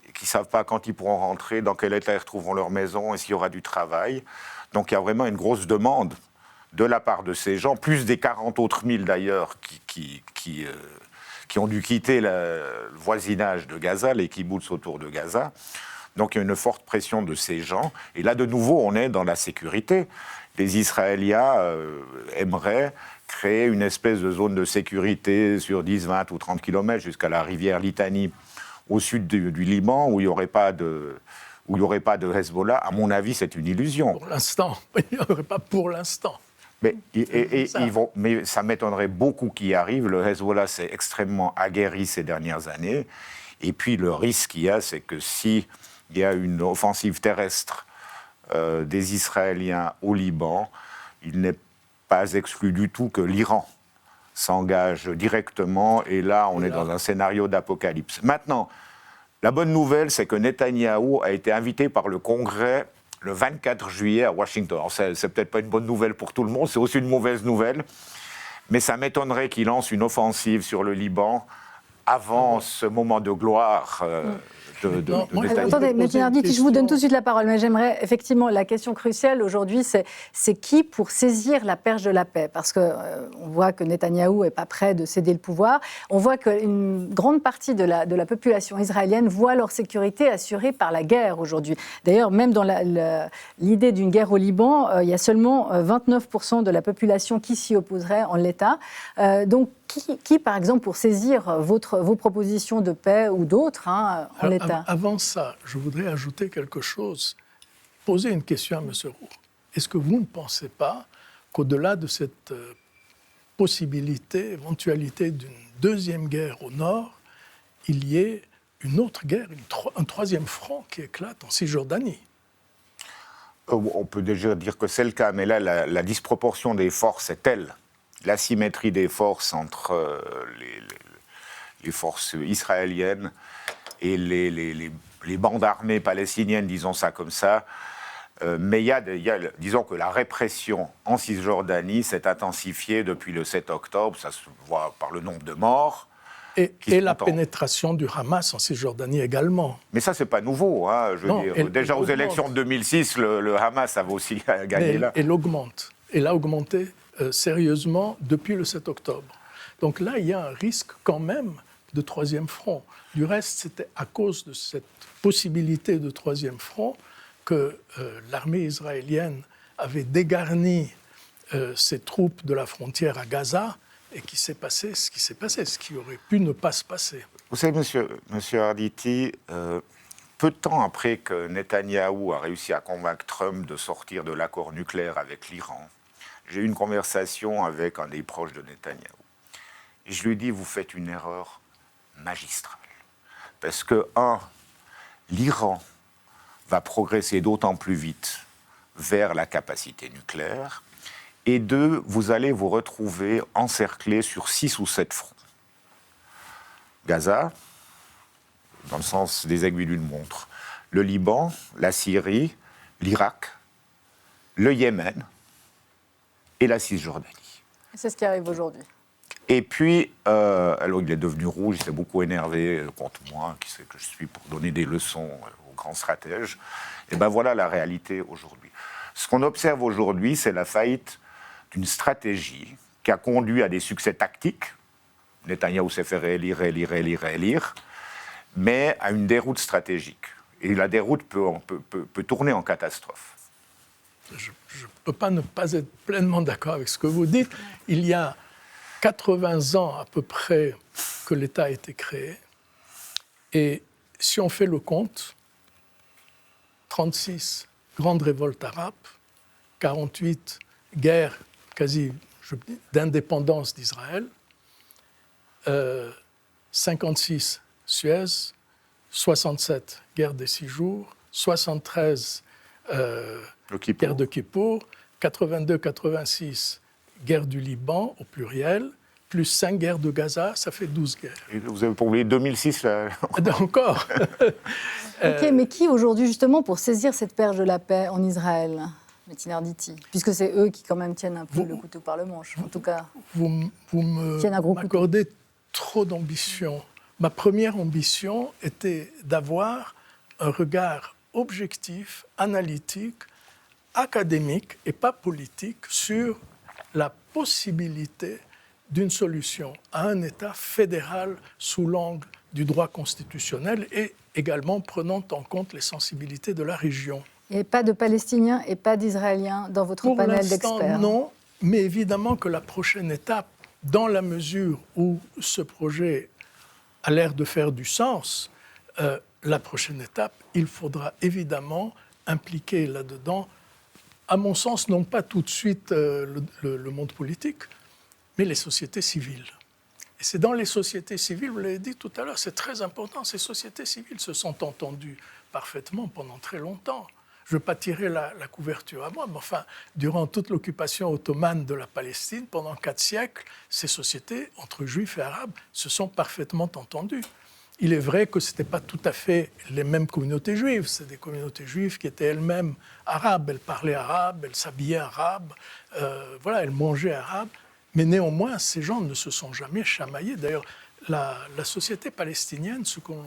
et qui ne savent pas quand ils pourront rentrer, dans quel état ils retrouveront leur maison et s'il y aura du travail. Donc il y a vraiment une grosse demande de la part de ces gens, plus des 40 autres mille d'ailleurs qui qui ont dû quitter le voisinage de Gaza, les kibboutz autour de Gaza. Donc il y a une forte pression de ces gens. Et là, de nouveau, on est dans la sécurité. Les Israéliens aimeraient créer une espèce de zone de sécurité sur 10, 20 ou 30 kilomètres jusqu'à la rivière Litani, au sud du Liban, où il n'y aurait pas de Hezbollah. À mon avis, c'est une illusion. Pour l'instant, il n'y aurait pas pour l'instant. Mais ça m'étonnerait beaucoup qu'il y arrive. Le Hezbollah s'est extrêmement aguerri ces dernières années. Et puis le risque qu'il y a, c'est que s'il y a une offensive terrestre des Israéliens au Liban, il n'est pas exclu du tout que l'Iran s'engage directement. Et là, on est dans un scénario d'apocalypse. Maintenant, la bonne nouvelle, c'est que Netanyahou a été invité par le Congrès le 24 juillet à Washington. Alors, c'est peut-être pas une bonne nouvelle pour tout le monde, c'est aussi une mauvaise nouvelle, mais ça m'étonnerait qu'il lance une offensive sur le Liban avant ce moment de gloire de Netanyahou. Attendez, M. Arditi, je vous donne tout de suite la parole, mais j'aimerais, effectivement, la question cruciale aujourd'hui, c'est qui pour saisir la perche de la paix? Parce qu'on voit que Netanyahou n'est pas prêt de céder le pouvoir. On voit qu'une grande partie de la population israélienne voit leur sécurité assurée par la guerre aujourd'hui. D'ailleurs, même dans l'idée d'une guerre au Liban, il y a seulement 29% de la population qui s'y opposerait en l'état. Donc, qui, par exemple, pour saisir vos propositions de paix ou d'autres en l'état? Avant ça, je voudrais ajouter quelque chose, poser une question à M. Roux. Est-ce que vous ne pensez pas qu'au-delà de cette possibilité, éventualité d'une deuxième guerre au nord, il y ait une autre guerre, un troisième front qui éclate en Cisjordanie? On peut déjà dire que c'est le cas, mais là, la disproportion des forces est telle, l'asymétrie des forces entre les forces israéliennes et les bandes armées palestiniennes, disons ça comme ça. Mais disons que la répression en Cisjordanie s'est intensifiée depuis le 7 octobre, ça se voit par le nombre de morts. Et la pénétration du Hamas en Cisjordanie également. Mais ça, c'est pas nouveau. Hein, je veux dire. Déjà aux élections de 2006, le Hamas avait aussi gagné là. Elle augmente. Elle a augmenté sérieusement depuis le 7 octobre. Donc là, il y a un risque quand même de troisième front. Du reste, c'était à cause de cette possibilité de troisième front que l'armée israélienne avait dégarni ses troupes de la frontière à Gaza et qu'il s'est passé ce qui s'est passé, ce qui aurait pu ne pas se passer. Vous savez, monsieur Arditi, peu de temps après que Netanyahou a réussi à convaincre Trump de sortir de l'accord nucléaire avec l'Iran, j'ai eu une conversation avec un des proches de Netanyahou. Et je lui ai dit, vous faites une erreur magistrale. Parce que, l'Iran va progresser d'autant plus vite vers la capacité nucléaire, et 2, vous allez vous retrouver encerclé sur 6 ou 7 fronts. Gaza, dans le sens des aiguilles d'une montre, le Liban, la Syrie, l'Irak, le Yémen, et la Cisjordanie. C'est ce qui arrive aujourd'hui. Et puis, alors il est devenu rouge, il s'est beaucoup énervé contre moi, qui sait que je suis pour donner des leçons aux grands stratèges. Et ben voilà la réalité aujourd'hui. Ce qu'on observe aujourd'hui, c'est la faillite d'une stratégie qui a conduit à des succès tactiques. Netanyahou s'est fait réélire, mais à une déroute stratégique. Et la déroute peut tourner en catastrophe. Je ne peux pas ne pas être pleinement d'accord avec ce que vous dites. Il y a 80 ans à peu près que l'État a été créé. Et si on fait le compte, 36 grandes révoltes arabes, 48 guerres quasi d'indépendance d'Israël, 56 Suez, 67 guerre des 6 jours, 73 guerre de Kippour, 82-86 guerre du Liban au pluriel, plus 5 guerres de Gaza, ça fait 12 guerres. Et vous avez oublié 2006 là. Encore. Ok, mais qui aujourd'hui justement pour saisir cette perche de la paix en Israël, Metin Arditi, puisque c'est eux qui quand même tiennent un peu le couteau par le manche, en tout cas. Vous m'accordez trop d'ambition. Ma première ambition était d'avoir un regard objectif, analytique, académique et pas politique sur la possibilité d'une solution à un État fédéral sous l'angle du droit constitutionnel et également prenant en compte les sensibilités de la région. Il n'y a pas de Palestiniens et pas d'Israéliens dans votre panel d'experts? Pour l'instant, non, mais évidemment que la prochaine étape, dans la mesure où ce projet a l'air de faire du sens, la prochaine étape, il faudra évidemment impliquer là-dedans, à mon sens, non pas tout de suite le monde politique, mais les sociétés civiles. Et c'est dans les sociétés civiles, vous l'avez dit tout à l'heure, c'est très important, ces sociétés civiles se sont entendues parfaitement pendant très longtemps. Je ne veux pas tirer la couverture à moi, mais enfin, durant toute l'occupation ottomane de la Palestine, pendant 4 siècles, ces sociétés, entre juifs et arabes, se sont parfaitement entendues. Il est vrai que ce n'étaient pas tout à fait les mêmes communautés juives. C'est des communautés juives qui étaient elles-mêmes arabes. Elles parlaient arabe, elles s'habillaient arabe, elles mangeaient arabe. Mais néanmoins, ces gens ne se sont jamais chamaillés. D'ailleurs, la société palestinienne, ce qu'on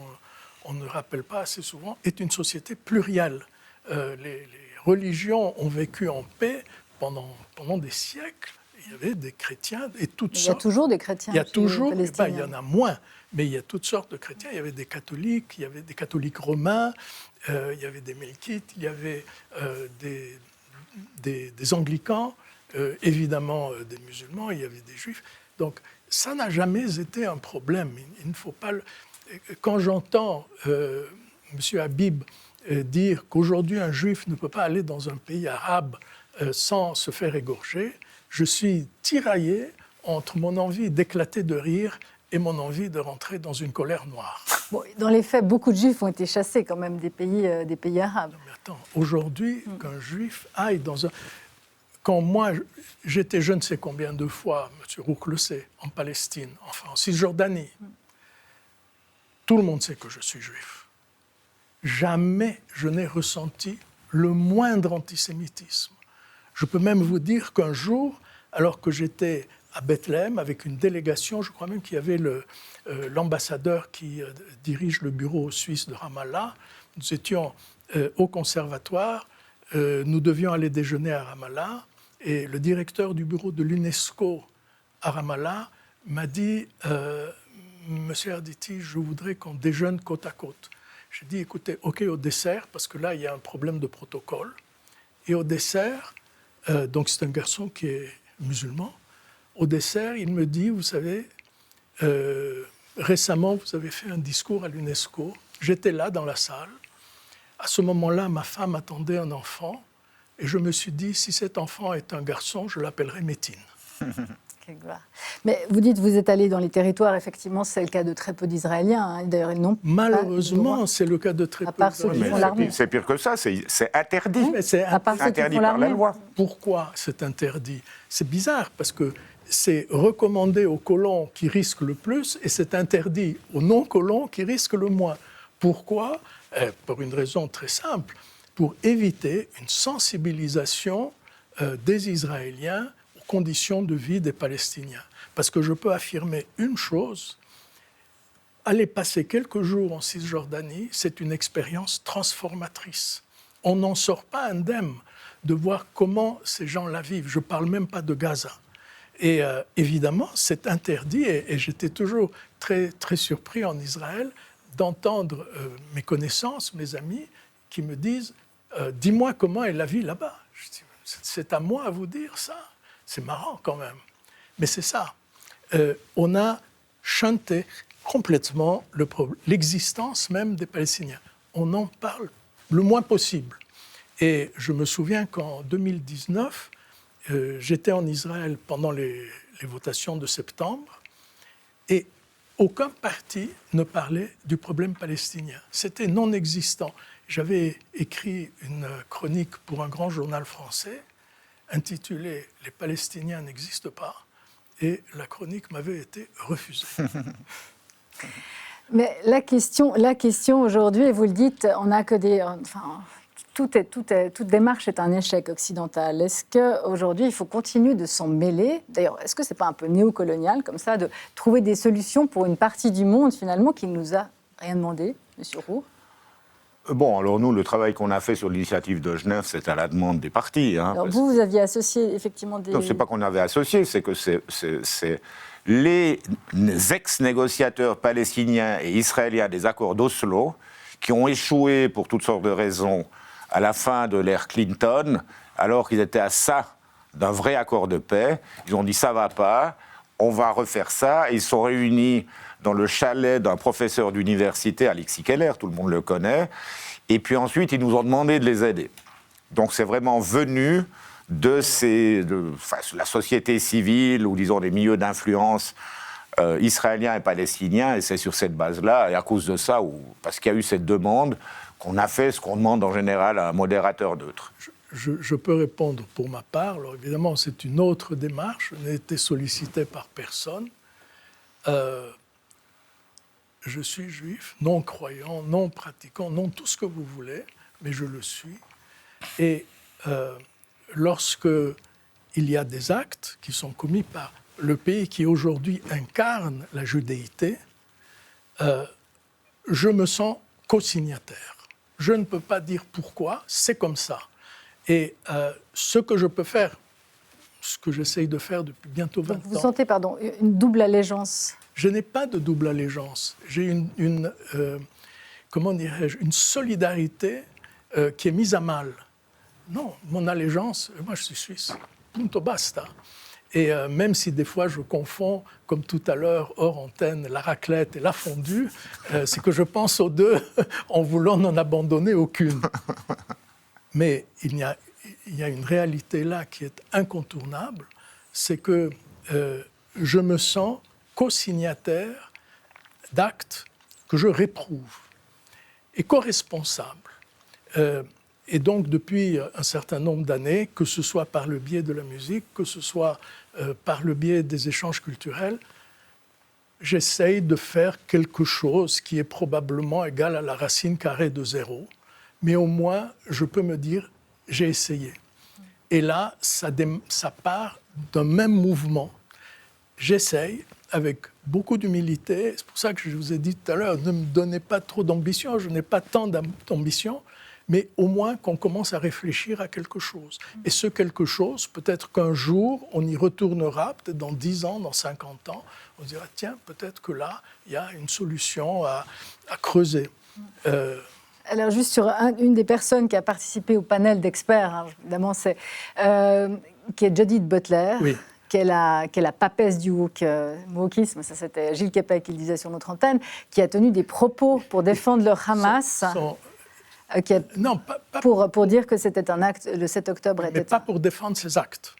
ne rappelle pas assez souvent, est une société plurielle. Les religions ont vécu en paix pendant des siècles. Il y avait des chrétiens et toutes sortes. Il y a toujours des chrétiens. Il y a toujours, Palestiniens. il y en a moins. Mais il y a toutes sortes de chrétiens. Il y avait des catholiques romains, il y avait des melkites, il y avait des anglicans, évidemment des musulmans, il y avait des juifs. Donc ça n'a jamais été un problème. Il ne faut pas. Quand j'entends M. Habib dire qu'aujourd'hui un juif ne peut pas aller dans un pays arabe sans se faire égorger, je suis tiraillé entre mon envie d'éclater de rire et mon envie de rentrer dans une colère noire. Bon, dans les faits, beaucoup de juifs ont été chassés quand même des pays arabes. Non, mais attends, aujourd'hui, qu'un juif aille dans un... Quand moi, j'étais je ne sais combien de fois, M. Rouk le sait, en Palestine, enfin en Cisjordanie, tout le monde sait que je suis juif. Jamais je n'ai ressenti le moindre antisémitisme. Je peux même vous dire qu'un jour, alors que j'étais à Bethléem avec une délégation, je crois même qu'il y avait l'ambassadeur qui dirige le bureau suisse de Ramallah. Nous étions au conservatoire, nous devions aller déjeuner à Ramallah et le directeur du bureau de l'UNESCO à Ramallah m'a dit « Monsieur Arditi, je voudrais qu'on déjeune côte à côte ». J'ai dit « Écoutez, OK au dessert, parce que là, il y a un problème de protocole. » Et au dessert, donc c'est un garçon qui est musulman, au dessert, il me dit, vous savez, récemment, vous avez fait un discours à l'UNESCO. J'étais là dans la salle. À ce moment-là, ma femme attendait un enfant. Et je me suis dit, si cet enfant est un garçon, je l'appellerai Métine. Quelle gloire. Mais vous dites, vous êtes allé dans les territoires, effectivement, c'est le cas de très peu d'Israéliens. Hein. D'ailleurs, ils n'ont malheureusement, c'est le cas de très peu d'Israéliens. C'est pire que ça, c'est interdit. Oui, mais c'est interdit par la loi. Pourquoi c'est interdit? C'est bizarre, parce que c'est recommandé aux colons qui risquent le plus et c'est interdit aux non-colons qui risquent le moins. Pourquoi? Pour une raison très simple, pour éviter une sensibilisation des Israéliens aux conditions de vie des Palestiniens. Parce que je peux affirmer une chose, aller passer quelques jours en Cisjordanie, c'est une expérience transformatrice. On n'en sort pas indemne de voir comment ces gens la vivent. Je ne parle même pas de Gaza. Et évidemment, c'est interdit, et j'étais toujours très, très surpris en Israël d'entendre mes connaissances, mes amis, qui me disent « Dis-moi comment est la vie là-bas ». Je dis « C'est à moi à vous dire ça ». C'est marrant quand même. Mais c'est ça. On a chanté complètement l'existence même des Palestiniens. On en parle le moins possible. Et je me souviens qu'en 2019, j'étais en Israël pendant les votations de septembre et aucun parti ne parlait du problème palestinien. C'était non existant. J'avais écrit une chronique pour un grand journal français intitulée « Les Palestiniens n'existent pas » et la chronique m'avait été refusée. Mais la question aujourd'hui, et vous le dites, on n'a que des... toute démarche est un échec occidental. Est-ce qu'aujourd'hui, il faut continuer de s'en mêler? D'ailleurs, est-ce que ce n'est pas un peu néocolonial, comme ça, de trouver des solutions pour une partie du monde, finalement, qui ne nous a rien demandé, M. Roux? Bon, alors nous, le travail qu'on a fait sur l'initiative de Genève, c'est à la demande des partis. Hein, alors vous aviez associé effectivement des... Non, c'est pas qu'on avait associé, c'est que les ex-négociateurs palestiniens et israéliens des accords d'Oslo, qui ont échoué pour toutes sortes de raisons à la fin de l'ère Clinton, alors qu'ils étaient à ça d'un vrai accord de paix. Ils ont dit ça va pas, on va refaire ça. Ils sont réunis dans le chalet d'un professeur d'université, Alexis Keller, tout le monde le connaît. Et puis ensuite, ils nous ont demandé de les aider. Donc c'est vraiment venu de la société civile ou disons des milieux d'influence israéliens et palestiniens. Et c'est sur cette base-là, et à cause de ça, parce qu'il y a eu cette demande, qu'on a fait ce qu'on demande en général à un modérateur neutre. Je peux répondre pour ma part. Alors évidemment, c'est une autre démarche. Je n'ai été sollicité par personne. Je suis juif, non croyant, non pratiquant, non tout ce que vous voulez, mais je le suis. Et lorsque il y a des actes qui sont commis par le pays qui aujourd'hui incarne la judéité, je me sens co-signataire. Je ne peux pas dire pourquoi, c'est comme ça. Et ce que je peux faire, ce que j'essaye de faire depuis bientôt 20 ans... Vous sentez, une double allégeance? Je n'ai pas de double allégeance. J'ai comment dirais-je, une solidarité qui est mise à mal. Non, mon allégeance, moi je suis suisse, punto basta. Et même si des fois je confonds, comme tout à l'heure, hors antenne, la raclette et la fondue, c'est que je pense aux deux en voulant n'en abandonner aucune. Mais il y a une réalité là qui est incontournable, c'est que je me sens co-signataire d'actes que je réprouve et co-responsable. Et donc, depuis un certain nombre d'années, que ce soit par le biais de la musique, que ce soit par le biais des échanges culturels, j'essaye de faire quelque chose qui est probablement égal à la racine carrée de 0, mais au moins, je peux me dire, j'ai essayé. Et là, ça part d'un même mouvement. J'essaye, avec beaucoup d'humilité, c'est pour ça que je vous ai dit tout à l'heure, ne me donnez pas trop d'ambition, je n'ai pas tant d'ambition, mais au moins qu'on commence à réfléchir à quelque chose. Et ce quelque chose, peut-être qu'un jour, on y retournera, peut-être dans 10 ans, dans 50 ans, on dira, tiens, peut-être que là, il y a une solution à creuser. Alors, juste sur une des personnes qui a participé au panel d'experts, hein, évidemment, c'est qui est Judith Butler, oui. qui est la papesse du wokisme, ça c'était Gilles Kepel qui le disait sur notre antenne, qui a tenu des propos pour défendre le Hamas. Non, pas pour dire que c'était un acte, le 7 octobre était... Mais pas pour défendre ces actes.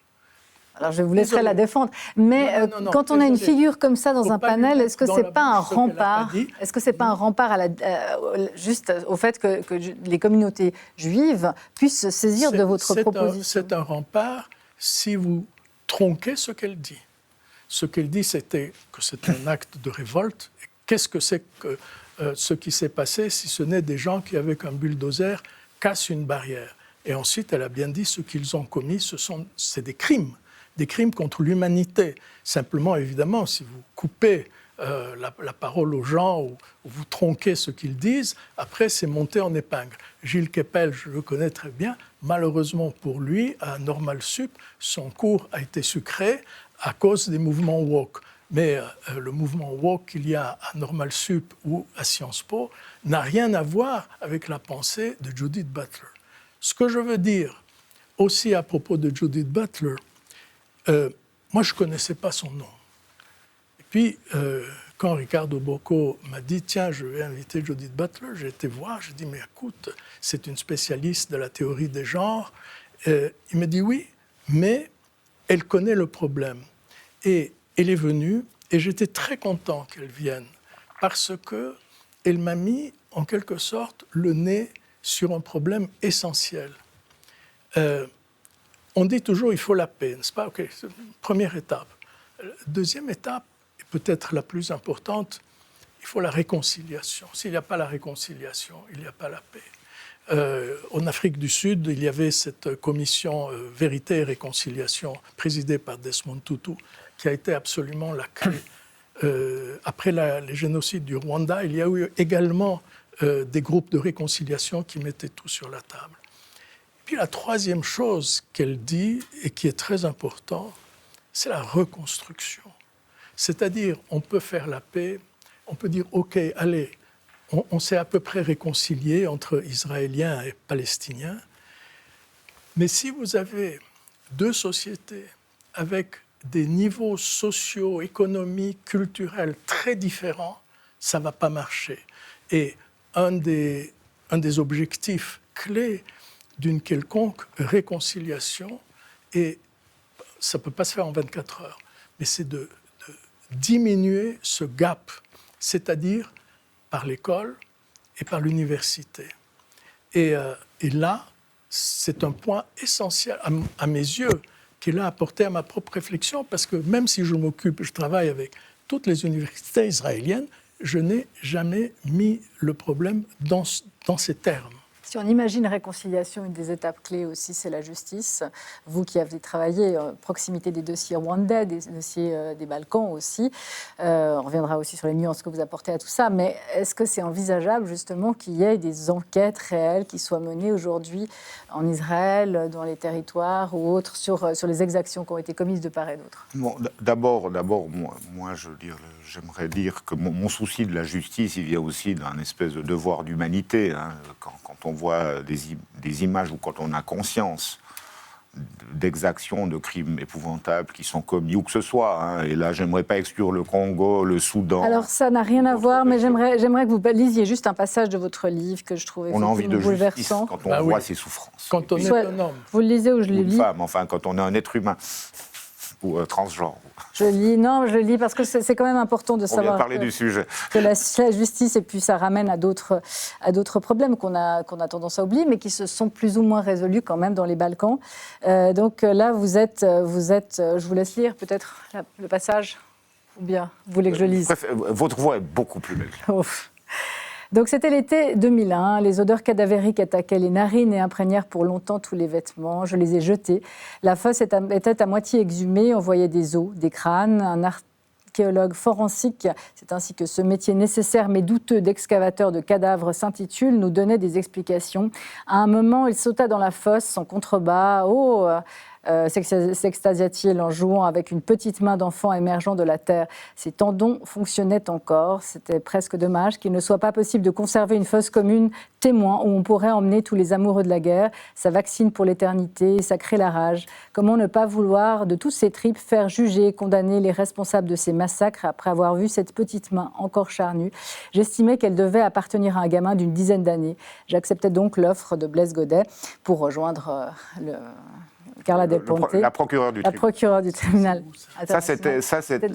Alors je vous laisserai la défendre. Mais non, quand on a une figure comme ça dans un panel, est-ce que c'est pas un rempart? Est-ce que c'est pas un rempart juste au fait que les communautés juives puissent se saisir de votre proposition? C'est un rempart si vous tronquez ce qu'elle dit. Ce qu'elle dit, c'était que c'est un acte de révolte. Qu'est-ce que c'est que ce qui s'est passé, si ce n'est des gens qui, avec un bulldozer, cassent une barrière. Et ensuite, elle a bien dit, ce qu'ils ont commis, c'est des crimes contre l'humanité. Simplement, évidemment, si vous coupez la parole aux gens ou vous tronquez ce qu'ils disent, après, c'est monté en épingle. Gilles Kepel, je le connais très bien, malheureusement pour lui, à Normal Sup, son cours a été sucré à cause des mouvements woke. Mais le mouvement woke qu'il y a à Normal Sup ou à Sciences Po n'a rien à voir avec la pensée de Judith Butler. Ce que je veux dire aussi à propos de Judith Butler, moi je ne connaissais pas son nom. Et puis, quand Ricardo Bocco m'a dit « Tiens, je vais inviter Judith Butler », j'ai été voir, j'ai dit « Mais écoute, c'est une spécialiste de la théorie des genres ». Il m'a dit « Oui, mais elle connaît le problème ». Et elle est venue et j'étais très content qu'elle vienne parce qu'elle m'a mis en quelque sorte le nez sur un problème essentiel. On dit toujours il faut la paix, n'est-ce pas? Ok, c'est une première étape. Deuxième étape, et peut-être la plus importante, il faut la réconciliation. S'il n'y a pas la réconciliation, il n'y a pas la paix. En Afrique du Sud, il y avait cette commission Vérité et Réconciliation présidée par Desmond Tutu, qui a été absolument la clé. Après les génocides du Rwanda, il y a eu également des groupes de réconciliation qui mettaient tout sur la table. Et puis la troisième chose qu'elle dit, et qui est très importante, c'est la reconstruction. C'est-à-dire, on peut faire la paix, on peut dire, OK, allez, on s'est à peu près réconcilié entre Israéliens et Palestiniens, mais si vous avez deux sociétés avec des niveaux sociaux, économiques, culturels très différents, ça ne va pas marcher. Et un des objectifs clés d'une quelconque réconciliation, et ça ne peut pas se faire en 24 heures, mais c'est de diminuer ce gap, c'est-à-dire par l'école et par l'université. Et là, c'est un point essentiel à mes yeux qu'il a apporté à ma propre réflexion, parce que même si je travaille avec toutes les universités israéliennes, je n'ai jamais mis le problème dans ces termes. Si on imagine réconciliation, une des étapes clés aussi, c'est la justice. Vous qui avez travaillé à proximité des dossiers rwandais, des dossiers des Balkans aussi, on reviendra aussi sur les nuances que vous apportez à tout ça, mais est-ce que c'est envisageable justement qu'il y ait des enquêtes réelles qui soient menées aujourd'hui en Israël, dans les territoires ou autres, sur les exactions qui ont été commises de part et d'autre? Bon, d'abord, moi j'aimerais dire que mon souci de la justice, il vient aussi d'un espèce de devoir d'humanité. Hein. Quand on voit des images ou quand on a conscience d'exactions, de crimes épouvantables qui sont commis, où que ce soit. Hein. Et là, j'aimerais pas exclure le Congo, le Soudan. Alors, ça n'a rien à voir, mais j'aimerais que vous lisiez juste un passage de votre livre que je trouve on a envie de bouleversant. justice quand on voit ces souffrances. Quand on est un homme. Vous le lisez ou je le lis? Une femme, enfin, quand on est un être humain ou transgenre. Je le lis parce que c'est quand même important de savoir. On vient parler du sujet. Que la justice, et puis ça ramène à d'autres problèmes qu'on a tendance à oublier, mais qui se sont plus ou moins résolus quand même dans les Balkans. Donc là, vous êtes, je vous laisse lire peut-être le passage, ou bien vous voulez que je lise? Votre voix est beaucoup plus belle. Donc c'était l'été 2001, les odeurs cadavériques attaquaient les narines et imprégnèrent pour longtemps tous les vêtements. Je les ai jetés. La fosse était à moitié exhumée, on voyait des os, des crânes. Un archéologue forensique, c'est ainsi que ce métier nécessaire mais douteux d'excavateur de cadavres s'intitule, nous donnait des explications. À un moment, il sauta dans la fosse en contrebas. Oh, s'extasia-t-il en jouant avec une petite main d'enfant émergeant de la terre. Ses tendons fonctionnaient encore. C'était presque dommage qu'il ne soit pas possible de conserver une fosse commune témoin où on pourrait emmener tous les amoureux de la guerre. Ça vaccine pour l'éternité, ça crée la rage. Comment ne pas vouloir de tous ces tripes faire juger et condamner les responsables de ces massacres après avoir vu cette petite main encore charnue? J'estimais qu'elle devait appartenir à un gamin d'une dizaine d'années. J'acceptais donc l'offre de Blaise Godet pour rejoindre Carla Del Ponte, la procureure du tribunal. Ça, c'était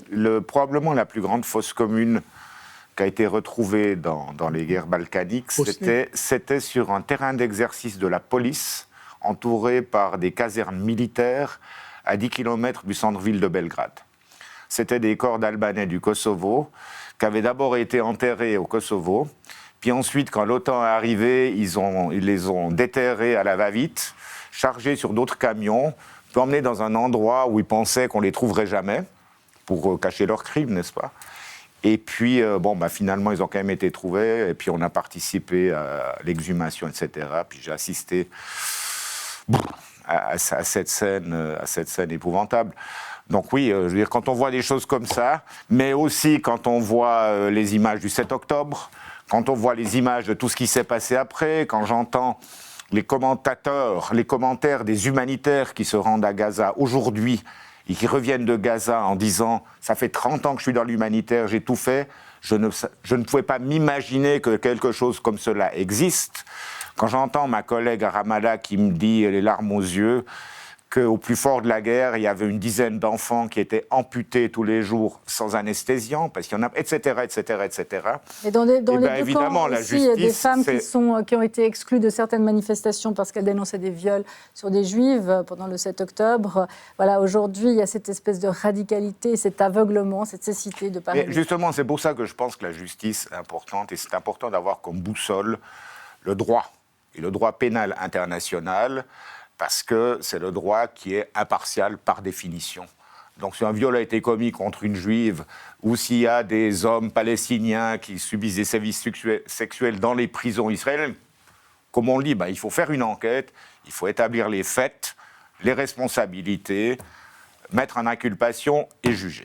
probablement la plus grande fosse commune qui a été retrouvée dans les guerres balkaniques. C'était sur un terrain d'exercice de la police, entouré par des casernes militaires à 10 km du centre-ville de Belgrade. C'était des corps d'Albanais du Kosovo qui avaient d'abord été enterrés au Kosovo, puis ensuite, quand l'OTAN est arrivé, ils les ont déterrés à la va-vite, chargés sur d'autres camions, puis emmenés dans un endroit où ils pensaient qu'on ne les trouverait jamais, pour cacher leurs crimes, n'est-ce pas? Et puis, finalement, ils ont quand même été trouvés, et puis on a participé à l'exhumation, etc. Puis j'ai assisté à cette scène épouvantable. Donc oui, je veux dire, quand on voit des choses comme ça, mais aussi quand on voit les images du 7 octobre, quand on voit les images de tout ce qui s'est passé après, quand j'entends les commentaires des humanitaires qui se rendent à Gaza aujourd'hui et qui reviennent de Gaza en disant « ça fait 30 ans que je suis dans l'humanitaire, j'ai tout fait », je ne pouvais pas m'imaginer que quelque chose comme cela existe. Quand j'entends ma collègue à Ramallah qui me dit, les larmes aux yeux, qu'au plus fort de la guerre, il y avait une dizaine d'enfants qui étaient amputés tous les jours sans anesthésiant, parce qu'il y en a, etc., etc., etc. Et dans les deux évidemment, camps la aussi, il y a des femmes justice, qui ont été exclues de certaines manifestations parce qu'elles dénonçaient des viols sur des juives pendant le 7 octobre. Voilà, aujourd'hui, il y a cette espèce de radicalité, cet aveuglement, cette cécité de parler. Mais justement, c'est pour ça que je pense que la justice est importante, et c'est important d'avoir comme boussole le droit, et le droit pénal international, parce que c'est le droit qui est impartial par définition. Donc si un viol a été commis contre une juive, ou s'il y a des hommes palestiniens qui subissent des sévices sexuels dans les prisons israéliennes, comme on le dit, il faut faire une enquête, il faut établir les faits, les responsabilités, mettre en inculpation et juger.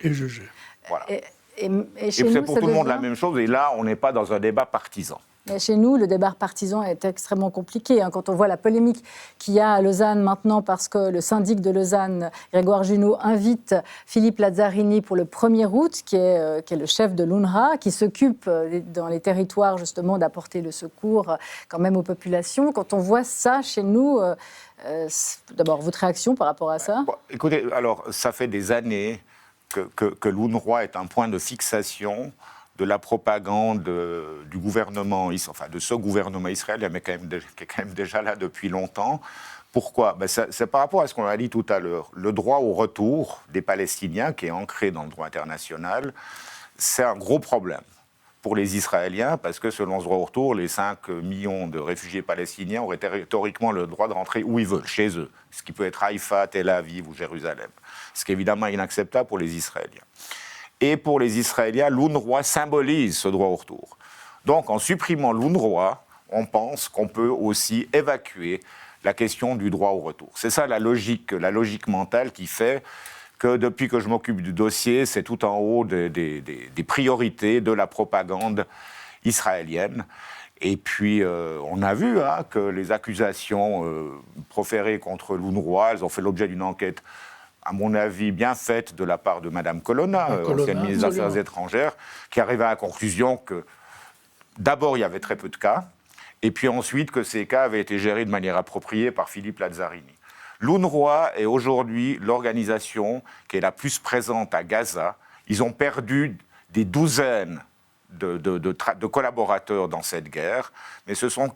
Voilà. Et Et chez nous, c'est pour ça tout le monde devient- la même chose. Et là, on n'est pas dans un débat partisan. Mais chez nous, le débat partisan est extrêmement compliqué. Quand on voit la polémique qu'il y a à Lausanne maintenant, parce que le syndic de Lausanne, Grégoire Junot, invite Philippe Lazzarini pour le 1er août, qui est le chef de l'UNRWA, qui s'occupe dans les territoires justement d'apporter le secours quand même aux populations. Quand on voit ça chez nous, d'abord, votre réaction par rapport à ça ? Bon, écoutez, alors, ça fait des années que l'UNRWA est un point de fixation de la propagande du gouvernement, enfin de ce gouvernement israélien, mais qui est quand même déjà là depuis longtemps. Pourquoi ? C'est par rapport à ce qu'on a dit tout à l'heure. Le droit au retour des Palestiniens, qui est ancré dans le droit international, c'est un gros problème pour les Israéliens, parce que selon ce droit au retour, les 5 millions de réfugiés palestiniens auraient théoriquement le droit de rentrer où ils veulent, chez eux, ce qui peut être Haïfa, Tel Aviv ou Jérusalem, ce qui est évidemment inacceptable pour les Israéliens. Et pour les Israéliens, l'UNRWA symbolise ce droit au retour. Donc, en supprimant l'UNRWA, on pense qu'on peut aussi évacuer la question du droit au retour. C'est ça la logique mentale qui fait que depuis que je m'occupe du dossier, c'est tout en haut des priorités de la propagande israélienne. Et puis, on a vu que les accusations proférées contre l'UNRWA, elles ont fait l'objet d'une enquête, à mon avis, bien faite de la part de Mme Colonna, ancienne ministre des Affaires étrangères, qui arrivait à la conclusion que, d'abord, il y avait très peu de cas, et puis ensuite que ces cas avaient été gérés de manière appropriée par Philippe Lazzarini. L'UNRWA est aujourd'hui l'organisation qui est la plus présente à Gaza. Ils ont perdu des douzaines de collaborateurs dans cette guerre, mais ce sont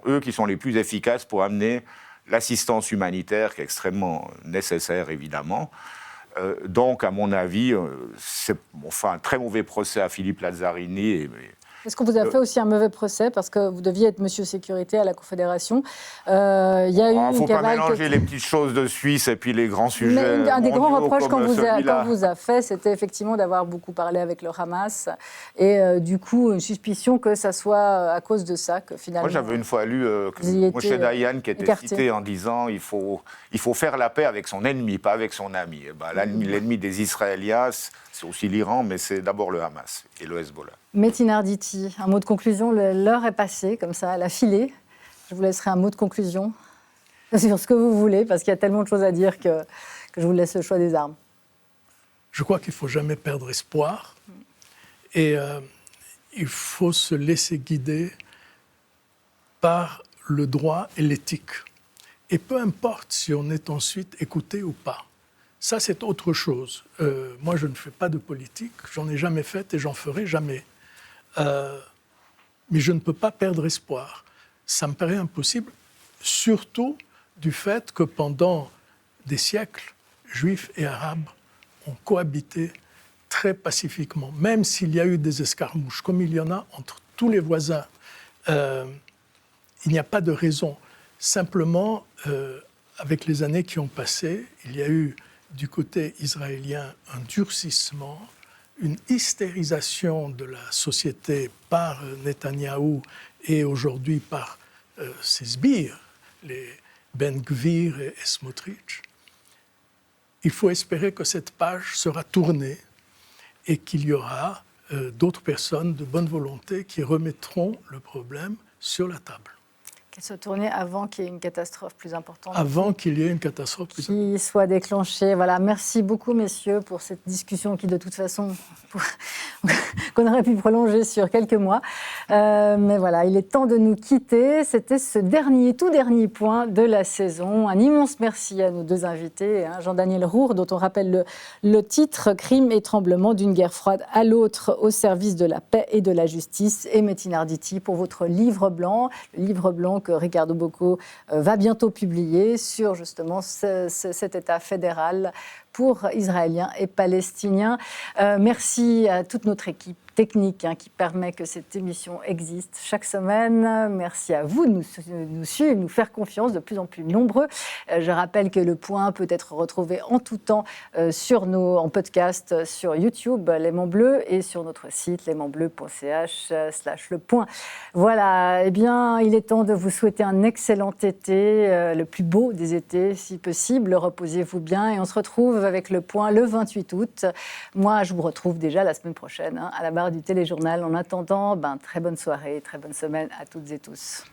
eux qui sont les plus efficaces pour amener l'assistance humanitaire qui est extrêmement nécessaire, évidemment. Donc, à mon avis, c'est un très mauvais procès à Philippe Lazzarini. Est-ce qu'on vous a fait aussi un mauvais procès parce que vous deviez être monsieur sécurité à la Confédération? Il y a eu Il ne faut pas cavale mélanger les petites choses de Suisse et puis les grands sujets. Mais un des grands mondiaux reproches qu'on comme vous a fait, c'était effectivement d'avoir beaucoup parlé avec le Hamas et du coup une suspicion que ça soit à cause de ça que finalement. Moi, j'avais une fois lu Moshe Dayan qui était cité en disant il faut faire la paix avec son ennemi, pas avec son ami. Et l'ennemi des Israéliens, c'est aussi l'Iran, mais c'est d'abord le Hamas et le Hezbollah. Metin Arditi, un mot de conclusion. L'heure est passée, comme ça, elle a filé. Je vous laisserai un mot de conclusion sur ce que vous voulez, parce qu'il y a tellement de choses à dire que je vous laisse le choix des armes. Je crois qu'il ne faut jamais perdre espoir et il faut se laisser guider par le droit et l'éthique. Et peu importe si on est ensuite écouté ou pas. Ça, c'est autre chose. Moi, je ne fais pas de politique, j'en ai jamais fait et j'en ferai jamais. Mais je ne peux pas perdre espoir. Ça me paraît impossible, surtout du fait que pendant des siècles, Juifs et Arabes ont cohabité très pacifiquement, même s'il y a eu des escarmouches, comme il y en a entre tous les voisins. Il n'y a pas de raison. Simplement, avec les années qui ont passé, il y a eu du côté israélien un durcissement, une hystérisation de la société par Netanyahou et aujourd'hui par ses sbires, les Ben Gvir et Smotrich. Il faut espérer que cette page sera tournée et qu'il y aura d'autres personnes de bonne volonté qui remettront le problème sur la table. Qu'elle soit tournée avant qu'il y ait une catastrophe plus importante. Avant qu'il y ait une catastrophe plus importante. Qui soit déclenchée. Voilà, merci beaucoup, messieurs, pour cette discussion qui, de toute façon, qu'on aurait pu prolonger sur quelques mois. Mais voilà, il est temps de nous quitter. C'était ce tout dernier point de la saison. Un immense merci à nos deux invités. Jean-Daniel Roure, dont on rappelle le titre, Crimes et tremblements d'une guerre froide à l'autre au service de la paix et de la justice. Et Metin Arditi pour votre livre blanc. Le livre blanc que Ricardo Bocco va bientôt publier sur justement cet État fédéral pour Israéliens et Palestiniens. Merci à toute notre équipe technique qui permet que cette émission existe chaque semaine. Merci à vous de nous suivre, de nous faire confiance, de plus en plus nombreux. Je rappelle que Le Point peut être retrouvé en tout temps en podcast sur YouTube, L'Aimant Bleu, et sur notre site l'aimantbleu.ch/Le Point. Voilà, eh bien, il est temps de vous souhaiter un excellent été, le plus beau des étés, si possible. Reposez-vous bien et on se retrouve avec Le Point le 28 août. Moi, je vous retrouve déjà la semaine prochaine à la barre du téléjournal. En attendant, très bonne soirée, très bonne semaine à toutes et tous.